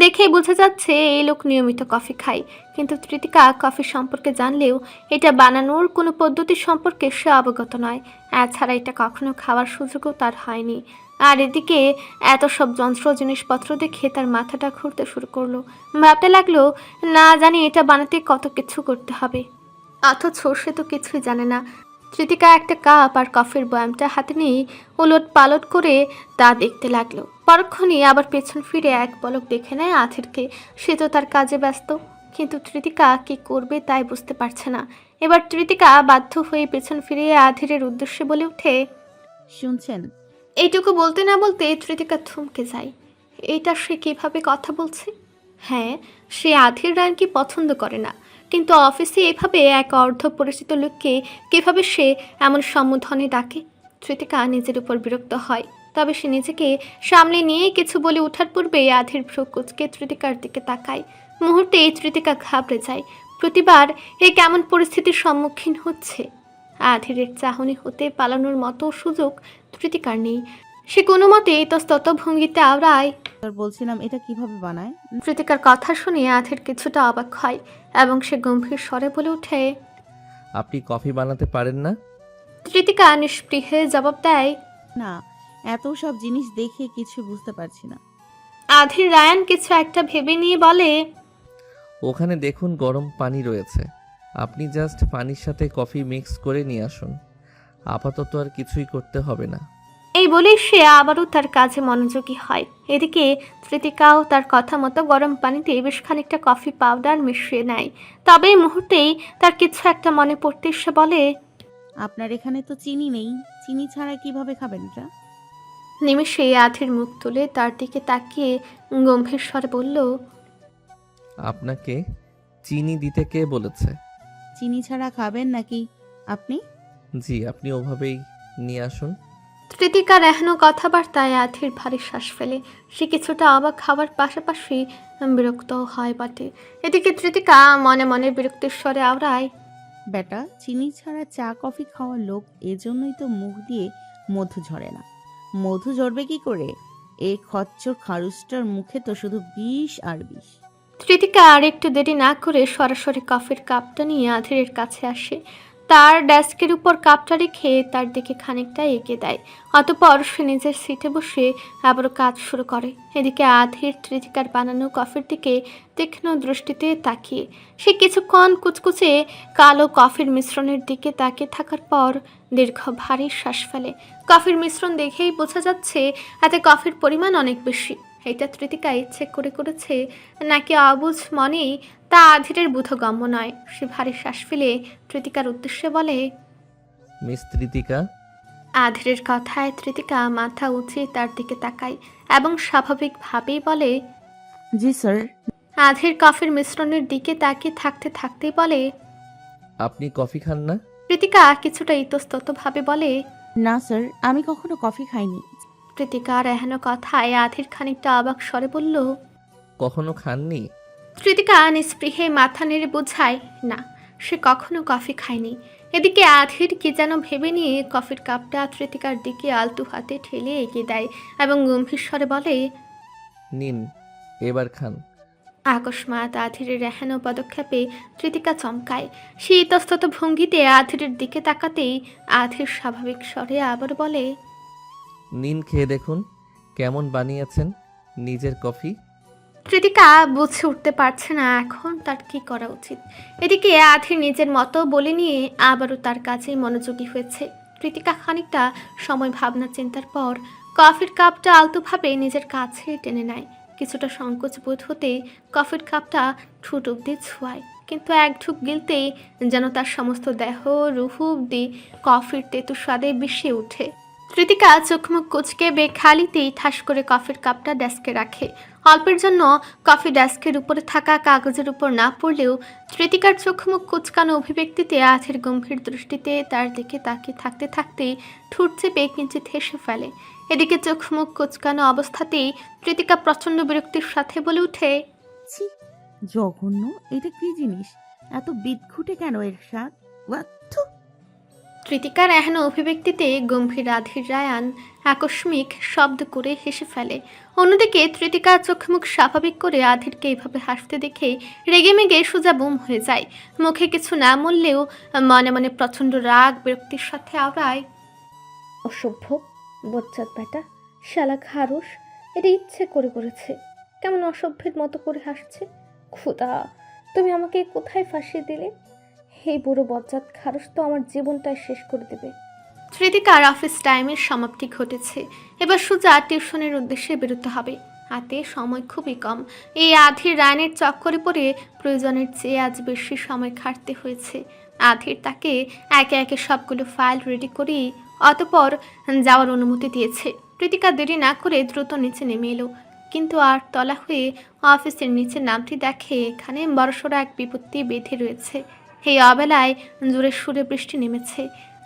[SPEAKER 3] দেখেই বোঝা যাচ্ছে এই লোক নিয়মিত কফি খায়, কিন্তু তৃতিকা কফি সম্পর্কে জানলেও এটা বানানোর কোনো পদ্ধতি সম্পর্কে সে অবগত নয়। এছাড়া এটা কখনো খাওয়ার সুযোগও তার হয়নি। আর এদিকে এত সব যন্ত্র জিনিসপত্র দেখে তার মাথাটা ঘুরতে শুরু করলো। ভাবতে লাগলো, না জানি এটা বানাতে কত কিছু করতে হবে। অথচ সে তো কিছুই জানে না। কৃতিকা একটা কাপ আর কফির বয়ামটা হাতে নিয়ে ওলট পালট করে তা দেখতে লাগলো। পরক্ষণে আবার পেছন ফিরে এক পলক দেখে নেয় আথিরকে। সে তো তার কাজে ব্যস্ত, কিন্তু কৃতিকা কি করবে তাই বুঝতে পারছে না। এবার কৃতিকা বাধ্য হয়ে পেছন ফিরে আথিরের উদ্দেশ্যে বলে ওঠে,
[SPEAKER 5] শুনছেন?
[SPEAKER 3] এইটুকু বলতে না বলতে কৃতিকা থমকে যায়। এটা সে কিভাবে কথা বলছে? হ্যাঁ, সে আধীর রায়নকে পছন্দ করে না, কিন্তু অফিসে এভাবে এক অর্ধ পরিচিত লোককে কিভাবে সে এমন সম্বোধনে ডাকে? কৃতিকা নিজের উপর বিরক্ত হয়, তবে সে নিজেকে সামনে নিয়ে কিছু বলে ওঠার পূর্বে আধীর ভ্রু কুঁচকে কৃতিকার দিকে তাকায়। মুহূর্তে কৃতিকা ঘাবড়ে যায়। প্রতিবার এ কেমন পরিস্থিতির সম্মুখীন হচ্ছে। আধীরের চাহনি হতে পালানোর মতো সুযোগ কৃতিকার নেই। সে কোনো মতে ইতস্তত ভঙ্গিতে আওড়ায়।
[SPEAKER 5] স্যার, বলছিলাম এটা কিভাবে বানায়?
[SPEAKER 3] কৃতিকার কথা শুনে আধীর কিছুটা অবাক হয় এবং সে গম্ভীর স্বরে বলে ওঠে,
[SPEAKER 7] আপনি কফি বানাতে পারেন না?
[SPEAKER 3] কৃতিকা নিষ্পৃহে জবাব দেয়।
[SPEAKER 5] না, এত সব জিনিস দেখে কিছু বুঝতে পারছি না।
[SPEAKER 3] আধীর রায়ান কিছু একটা ভেবে নিয়ে বলে,
[SPEAKER 7] ওখানে দেখুন গরম পানি রয়েছে, আপনি জাস্ট পানির সাথে কফি মিক্স করে নিয়ে আসুন। আপাতত আর কিছুই করতে হবে না।
[SPEAKER 3] এই বলে সে আবারও তার কাজে মনোযোগী হয়। এদিকে কৃতিকাও তার কথা মতো গরম পানিতে বেশ খানিকটা কফি পাউডার মিশিয়ে নেয়। তবে এই মুহূর্তেই তার কিছু একটা মনে পড়তে সে বলে,
[SPEAKER 5] আপনার এখানে তো চিনি নেই, চিনি ছাড়া কিভাবে খাবেন এটা?
[SPEAKER 3] নিমেষে আধীর মুখ তুলে তার দিকে তাকিয়ে গম্ভীর স্বরে বলল,
[SPEAKER 7] আপনাকে চিনি দিতে কে বলেছে?
[SPEAKER 5] চিনি ছাড়া খাবেন নাকি আপনি?
[SPEAKER 7] জি, আপনি ওভাবেই নিয়ে আসুন।
[SPEAKER 3] কৃতিকার এখনো কথাবার্তায় আধীর ভারী শ্বাস ফেলে। সে কিছুটা অবাক খাওয়ার পাশাপাশি বিরক্ত হয় বটে। এদিকে কৃতিকা মনে মনে বিরক্তির স্বরে আওড়ায়,
[SPEAKER 5] বেটা, চিনি ছাড়া চা কফি খাওয়া লোক, এজন্যই তো মুখ দিয়ে মধু ঝরে না। মধু ঝরবে কি করে? এই খচ্চর খারুসটার মুখে তো শুধু বিষ আর বিষ।
[SPEAKER 3] কৃতিকা আর একটু দেরি না করে সরাসরি কফির কাপটা নিয়ে আধীরের কাছে আসে। তার ডেস্কের উপর কাপটা রেখে তার দিকে খানিকটা এগিয়ে দেয়। অতঃপর সে নিজের সিটে বসে আবারও কাজ শুরু করে। এদিকে আধীর কৃতিকার বানানো কফির দিকে তীক্ষ্ণ দৃষ্টিতে তাকিয়ে সে কিছুক্ষণ কুচকুচে কালো কফির মিশ্রণের দিকে তাকিয়ে থাকার পর দীর্ঘ ভারী শ্বাস ফেলে। কফির মিশ্রণ দেখেই বোঝা যাচ্ছে এতে কফির পরিমাণ অনেক বেশি। এটা কৃতিকা ইচ্ছে করে করেছে নাকি অবুঝ মনেই তা আধীরের বোধগম্য নয়। সে ভারী শ্বাস ফেলে কৃতিকার উদ্দেশ্যে বলে,
[SPEAKER 7] মিস তৃতিকা।
[SPEAKER 3] আধীরের কথায় কৃতিকা মাথা উঁচিয়ে তার দিকে তাকায় এবং স্বাভাবিকভাবেই বলে,
[SPEAKER 5] জি স্যার।
[SPEAKER 3] আধীর কফির মিশ্রণের দিকে তাকিয়ে থাকতে থাকতেই বলে,
[SPEAKER 7] আপনি কফি খান না?
[SPEAKER 3] কৃতিকা কিছুটা ইতস্ততভাবে বলে,
[SPEAKER 5] না স্যার, আমি কখনো কফি খাইনি।
[SPEAKER 3] কৃতিকার এহেন কথায় আধীর খানিকটা অবাক স্বরে বলল,
[SPEAKER 7] কখনো খাননি?
[SPEAKER 3] কৃতিকা নিস্পৃহে মাথা নেড়ে বোঝায়, না, সে কখনো কফি খায়নি। এদিকে আধীর কি যেন ভেবে নিয়ে কফির কাপটা কৃতিকার দিকে আলতু হাতে ঠেলে এগিয়ে দেয় এবং গম্ভীর স্বরে বলে,
[SPEAKER 7] নিন, এবার খান।
[SPEAKER 3] আকস্মাৎ আধীরের এহেন পদক্ষেপে কৃতিকা চমকায়। সে ইতস্তত ভঙ্গিতে আধীরের দিকে তাকাতেই আধীর স্বাভাবিক স্বরে আবার বলে,
[SPEAKER 7] নিন, খেয়ে দেখুন কেমন বানিয়েছেন নিজের কফি।
[SPEAKER 3] কৃতিকা বুঝে উঠতে পারছে না এখন তার কি করা উচিত। এদিকে আধীর নিজের মতো বলে নিয়ে আবারও তার কাছে মনোযোগী হয়েছে। কৃতিকা খানিকটা সময় ভাবনা চিন্তার পর কফির কাপটা আলতোভাবে নিজের কাছে টেনে নেয়। কিছুটা সংকোচ বোধ হতে কফির কাপটা ঠোঁট অব্দি ছোঁয়ায়, কিন্তু এক ঢুক গিলতেই যেন তার সমস্ত দেহ রুহু অব্দি কফির তেতু স্বাদে মিশে ওঠে। কৃতিকা চোখমুখ কুচকে বেখালিতেই ঠাস করে কফির কাপটা ডেস্কে রাখে। অল্পের জন্য কফি ডেস্কের উপরে থাকা কাগজের উপর না পড়লেও কৃতিকার চোখমুখ কুচকানো অভিব্যক্তিতে আধের গম্ভীর দৃষ্টিতে তার দিকে তাকিয়ে থাকতে থাকতেই ঠোঁট চেপে কিঞ্চিৎ হেসে ফেলে। এদিকে চোখমুখ কুচকানো অবস্থাতেই কৃতিকা প্রচণ্ড বিরক্তির সাথে বলে ওঠে,
[SPEAKER 5] ছি, জঘন্য! এটা কি জিনিস? এত বিদঘুটে কেন এর স্বাদ? ওয়াথু!
[SPEAKER 3] কৃতিকার এহেন অভিব্যক্তিতে গম্ভীর আধীর রায়ান আকস্মিক শব্দ করে হেসে ফেলে। অন্যদিকে কৃতিকা চোখমুখ স্বাভাবিক করে আধীরকে এইভাবে হাসতে দেখে রেগেমেগে সোজা বুম হয়ে যায়। মুখে কিছু না বললেও মনে মনে প্রচণ্ড রাগ বিরক্তির সাথে আওড়ায়,
[SPEAKER 2] অসভ্য বচ্চাত বেটা, শালা খারুস, এটা ইচ্ছে করে করেছে। কেমন অসভ্যের মতো করে হাসছে। খোদা, তুমি আমাকে কোথায় ফাঁসিয়ে দিলে? এই বুড়ো বজ্জাত খারস তো আমার জীবনটাই শেষ করে দেবে।
[SPEAKER 3] কৃতিকার অফিস টাইমের সমাপ্তি ঘটেছে। এবার সোজা টিউশনের উদ্দেশ্যে বেরোতে হবে। হাতে সময় খুবই কম। এই আধির রায়নের চক্করে পড়ে প্রয়োজনের চেয়ে আজ বেশি সময় খাটতে হয়েছে। আধির তাকে একে একে সবগুলো ফাইল রেডি করে অতপর যাওয়ার অনুমতি দিয়েছে। কৃতিকা দেরি না করে দ্রুত নিচে নেমে এলো, কিন্তু আর তলা হয়ে অফিসের নিচে নামটি দেখে এখানে বড়সড় এক বিপত্তি বেঁধে রয়েছে। এই অবেলায় জোরে সুরে বৃষ্টি নেমেছে,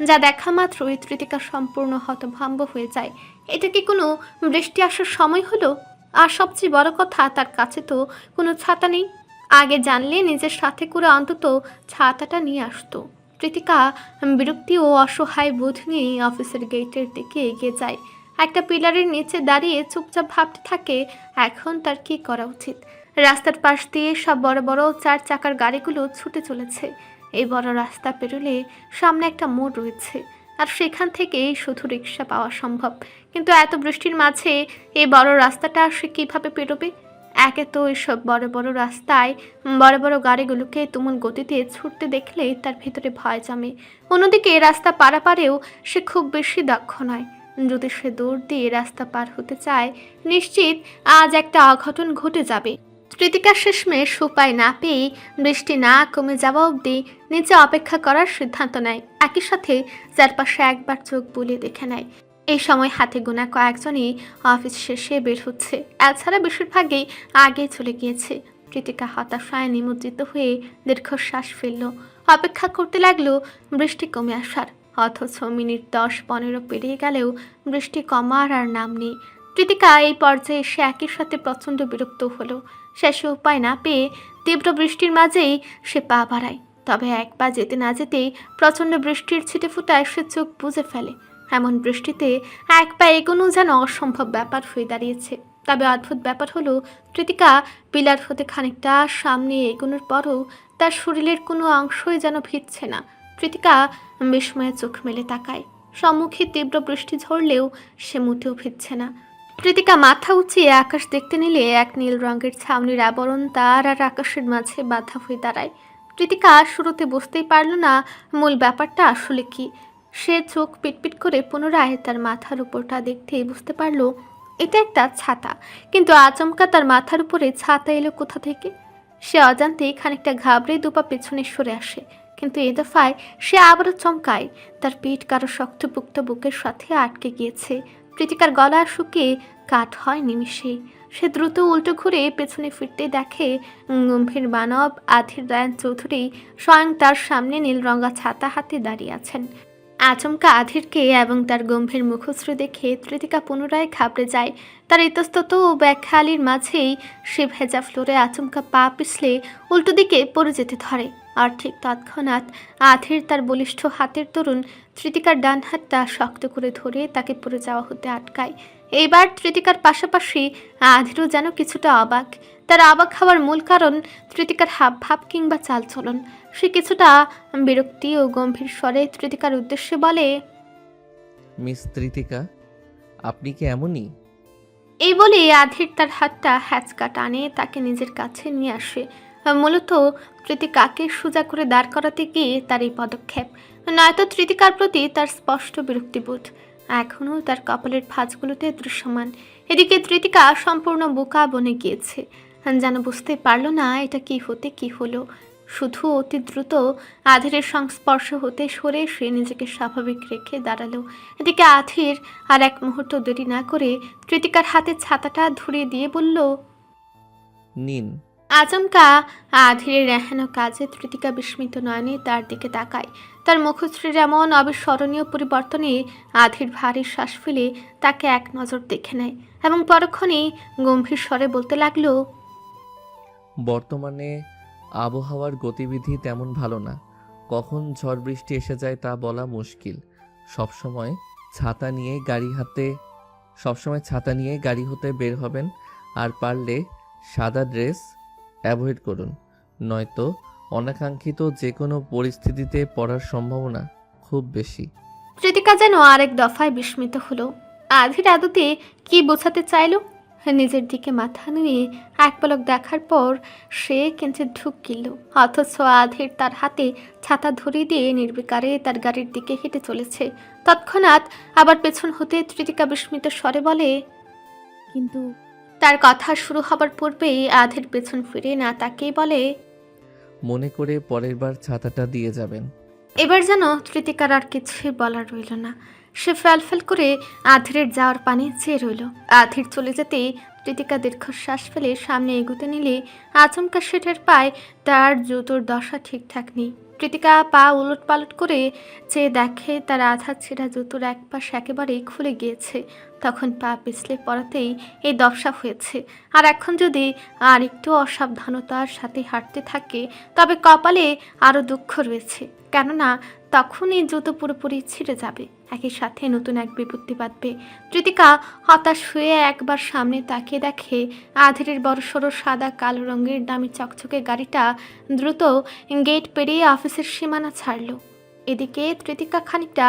[SPEAKER 3] যা দেখা মাত্রই কৃতিকা সম্পূর্ণ হতভম্ব হয়ে যায়। এটা কি কোনো বৃষ্টি আসার সময় হলো? আর সবচেয়ে বড় কথা, তার কাছে তো কোনো ছাতা নেই। আগে জানলে নিজের সাথে করে অন্তত ছাতাটা নিয়ে আসতো। কৃতিকা বিরক্তি ও অসহায় বোধ নিয়ে অফিসের গেটের দিকে এগিয়ে যায়। একটা পিলারের নিচে দাঁড়িয়ে চুপচাপ ভাবতে থাকে এখন তার কি করা উচিত। রাস্তার পাশ দিয়ে সব বড় বড় 4 চাকার গাড়িগুলো ছুটে চলেছে। এই বড় রাস্তা পেরোলে সামনে একটা মোড় রয়েছে, আর সেখান থেকেই শুধু রিক্সা পাওয়া সম্ভব। কিন্তু এত বৃষ্টির মাঝে এই বড় রাস্তাটা সে কীভাবে পেরোবে? একে তো এসব বড় বড় রাস্তায় বড় বড় গাড়িগুলোকে তুমুল গতিতে ছুটতে দেখলে তার ভিতরে ভয় জমে। অন্যদিকে রাস্তা পারাপারেও সে খুব বেশি দক্ষ নয়। যদি সে দৌড় দিয়ে রাস্তা পার হতে চায়, নিশ্চিত আজ একটা অঘটন ঘটে যাবে। কৃতিকা শেষমেশ উপায় না পেয়ে বৃষ্টি না কমে যাওয়া অবধি নিচে অপেক্ষা করার সিদ্ধান্ত নেয়। একই সাথে চারপাশে একবার চোখ বুলিয়ে দেখে নেয়। এই সময় হাতে গোনা কয়েকজনই অফিস শেষে বের হচ্ছে, এছাড়া বেশিরভাগই আগে চলে গিয়েছে। কৃতিকা হতাশায় নিমজ্জিত হয়ে দীর্ঘশ্বাস ফেলল। অপেক্ষা করতে লাগলো বৃষ্টি কমে আসার। অথচ মিনিট 10-15 পেরিয়ে গেলেও বৃষ্টি কমার আর নাম নেই। কৃতিকা এই পর্যায়ে এসে একই সাথে প্রচণ্ড বিরক্ত হলো। শেষে উপায় না পেয়ে তীব্র বৃষ্টির মাঝেই সে পা বাড়ায়। তবে এক পা যেতে না যেতেই প্রচণ্ড বৃষ্টির ছিটে ফুটায় সে চোখ বুজে ফেলে। এমন বৃষ্টিতে এক পা এগোনো যেন অসম্ভব ব্যাপার হয়ে দাঁড়িয়েছে। তবে অদ্ভুত ব্যাপার হলো, কৃতিকা পিলার হতে খানিকটা সামনে এগোনোর পরও তার শরীরের কোনো অংশই যেন ভিজছে না। কৃতিকা বিস্ময়ে চোখ মেলে তাকায়। সম্মুখে তীব্র বৃষ্টি ঝরলেও সে মুটেও ভিজছে না। কৃতিকা মাথা উঁচিয়ে আকাশ দেখতে নিলে এক নীল রঙের ছাউনির আবরণ তার আর আকাশের মাঝে বাধা হয়ে দাঁড়ায়। কৃতিকা শুরুতে বুঝতেই পারল না মূল ব্যাপারটা আসলে কি। সে চোখ পিটপিট করে পুনরায় তার মাথার উপরটা দেখতেই বুঝতে পারল এটা একটা ছাতা। কিন্তু আচমকা তার মাথার উপরে ছাতা এলো কোথা থেকে? সে অজান্তেই খানিকটা ঘাবড়ে দুপা পেছনে সরে আসে। কিন্তু এ দফায় সে আবারও চমকায়। তার পিঠ কারো শক্তপুক্ত বুকের সাথে আটকে গিয়েছে। কৃতিকার গলা শুকিয়ে কাঠ হয় নিমিষেই। সে দ্রুত উল্টো ঘুরে পেছনে ফিরতে দেখে গম্ভীর মানব আধির রায়ন চৌধুরী স্বয়ং তার সামনে নীল রঙা ছাতা হাতে দাঁড়িয়ে আছেন। আচমকা আধিরকে এবং তার গম্ভীর মুখশ্রী দেখে কৃতিকা পুনরায় ঘাবড়ে যায়। তার ইতস্তত ও ব্যাখ্যালির মাঝেই সে ভেজা ফ্লোরে আচমকা পা পিছলে উল্টো দিকে পড়ে যেতে ধরে। আর ঠিক তৎক্ষণাৎ আধির তার বলিষ্ঠ হাতের দরুন কৃতিকার ডান হাতটা শক্ত করে ধরে তাকে পড়ে যাওয়া হতে আটকায়। এইবার কৃতিকার পাশাপাশি আধিরও যেন কিছুটা অবাক। তার অবাক হওয়ার মূল কারণ কৃতিকার হাবভাব কিংবা চালচলন। সে কিছুটা বিরক্তি ও গম্ভীর স্বরে কৃতিকার উদ্দেশ্যে বলে,
[SPEAKER 7] মিস কৃতিকা, আপনি কি এমনই?
[SPEAKER 3] এই বলে আধির তার হাতটা হ্যাচকা টানে তাকে নিজের কাছে নিয়ে আসে। মূলত কৃতিকাকে সোজা করে দাঁড় করাতে গিয়ে তার এই পদক্ষেপ, নয়তো কৃতিকার প্রতি তার স্পষ্ট বিরক্তিবোধ এখনও তার কপালের ভাঁজগুলোতে দৃশ্যমান। এদিকে কৃতিকা সম্পূর্ণ বোকা বনে গিয়েছে, যেন বুঝতে পারল না এটা কি হতে কি হলো। শুধু অতি দ্রুত আধিরের সংস্পর্শ হতে সরে সে নিজেকে স্বাভাবিক রেখে দাঁড়ালো। এদিকে আধির আর এক মুহূর্ত দেরি না করে কৃতিকার হাতে ছাতাটা ধরিয়ে দিয়ে বলল,
[SPEAKER 7] নিন।
[SPEAKER 3] আচমকা আধিরের রেহানো কাজে কৃতিকা বিস্মিত নয়নে তার দিকে তাকায়। তার মুখশ্রীর এমন অবিস্মরণীয় পরিবর্তনে আধির ভারী শ্বাস ফেলে তাকে এক নজর দেখে নেয় এবং পরক্ষণেই গম্ভীর স্বরে বলতে লাগলো,
[SPEAKER 7] বর্তমানে আবহাওয়ার গতিবিধি তেমন ভালো না, কখন ঝড় বৃষ্টি এসে যায় তা বলা মুশকিল। সবসময় ছাতা নিয়ে গাড়ি হতে বের হবেন, আর পারলে সাদা ড্রেস অ্যাভয়েড করুন, নয়তো অনাকাঙ্ক্ষিত যে কোনো পরিস্থিতিতে পড়ার সম্ভাবনা খুব বেশি।
[SPEAKER 3] কৃতিকা যেন আরেক দফায় বিস্মিত হলো। আধির আদতে কি বোঝাতে চাইল? নিজের দিকে মাথা নিয়ে এক পলক দেখার পর সে কিঞ্চিত ঢুক গেল, অথচ আধের তার হাতে ছাতা ধরিয়ে দিয়ে নির্বিকারে তার গাড়ির দিকে হেঁটে চলেছে। তৎক্ষণাৎ আবার পেছন হতে তৃতিকা বিস্মিত স্বরে বলে,
[SPEAKER 5] কিন্তু
[SPEAKER 3] তার কথা শুরু হবার পূর্বেই আধের পেছন ফিরে না তাকেই বলে,
[SPEAKER 7] মনে করে পরের বার ছাতাটা দিয়ে যাবেন।
[SPEAKER 3] এবার যেন তৃতিকার আর কিছুই বলার রইল না। সে ফ্যালফ্যাল করে আধিরের যাওয়ার পানে চেয়ে রইল। আধির চলে যেতেই তৃতিকা দীর্ঘশ্বাস ফেলে সামনে এগোতে নিলে আচমকা সে টের পায় তার জুতোর দশা ঠিকঠাক নেই। তৃতিকা পা উলট পালট করে চেয়ে দেখে তার আধা ছেঁড়া জুতোর এক পাশ একেবারেই খুলে গিয়েছে। তখন পা পিছলে পড়াতেই এই দশা হয়েছে। আর এখন যদি আর একটু অসাবধানতার সাথে হাঁটতে থাকে তবে কপালে আরও দুঃখ রয়েছে, কেননা তখন এই জুতো পুরোপুরি ছিঁড়ে যাবে, একই সাথে নতুন এক বিপত্তি বাঁধবে। তৃতিকা হতাশ হয়ে একবার সামনে তাকিয়ে দেখে আধেরের বড়সড় সাদা কালো রঙের দামি চকচকে গাড়িটা দ্রুত গেট পেরিয়ে অফিসের সীমানা ছাড়ল। এদিকে তৃতিকা খানিকটা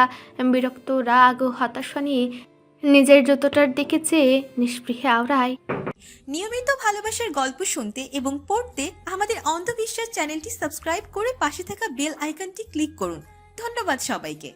[SPEAKER 3] বিরক্ত, রাগ ও হতাশা নিয়ে নিজের জুতোটার দিকে চেয়ে নিষ্পৃহে আওড়ায়,
[SPEAKER 1] নিয়মিত ভালোবাসার গল্প শুনতে এবং পড়তে আমাদের অন্ধবিশ্বাস চ্যানেলটি সাবস্ক্রাইব করে পাশে থাকা বেল আইকনটি ক্লিক করুন। ধন্যবাদ সবাইকে।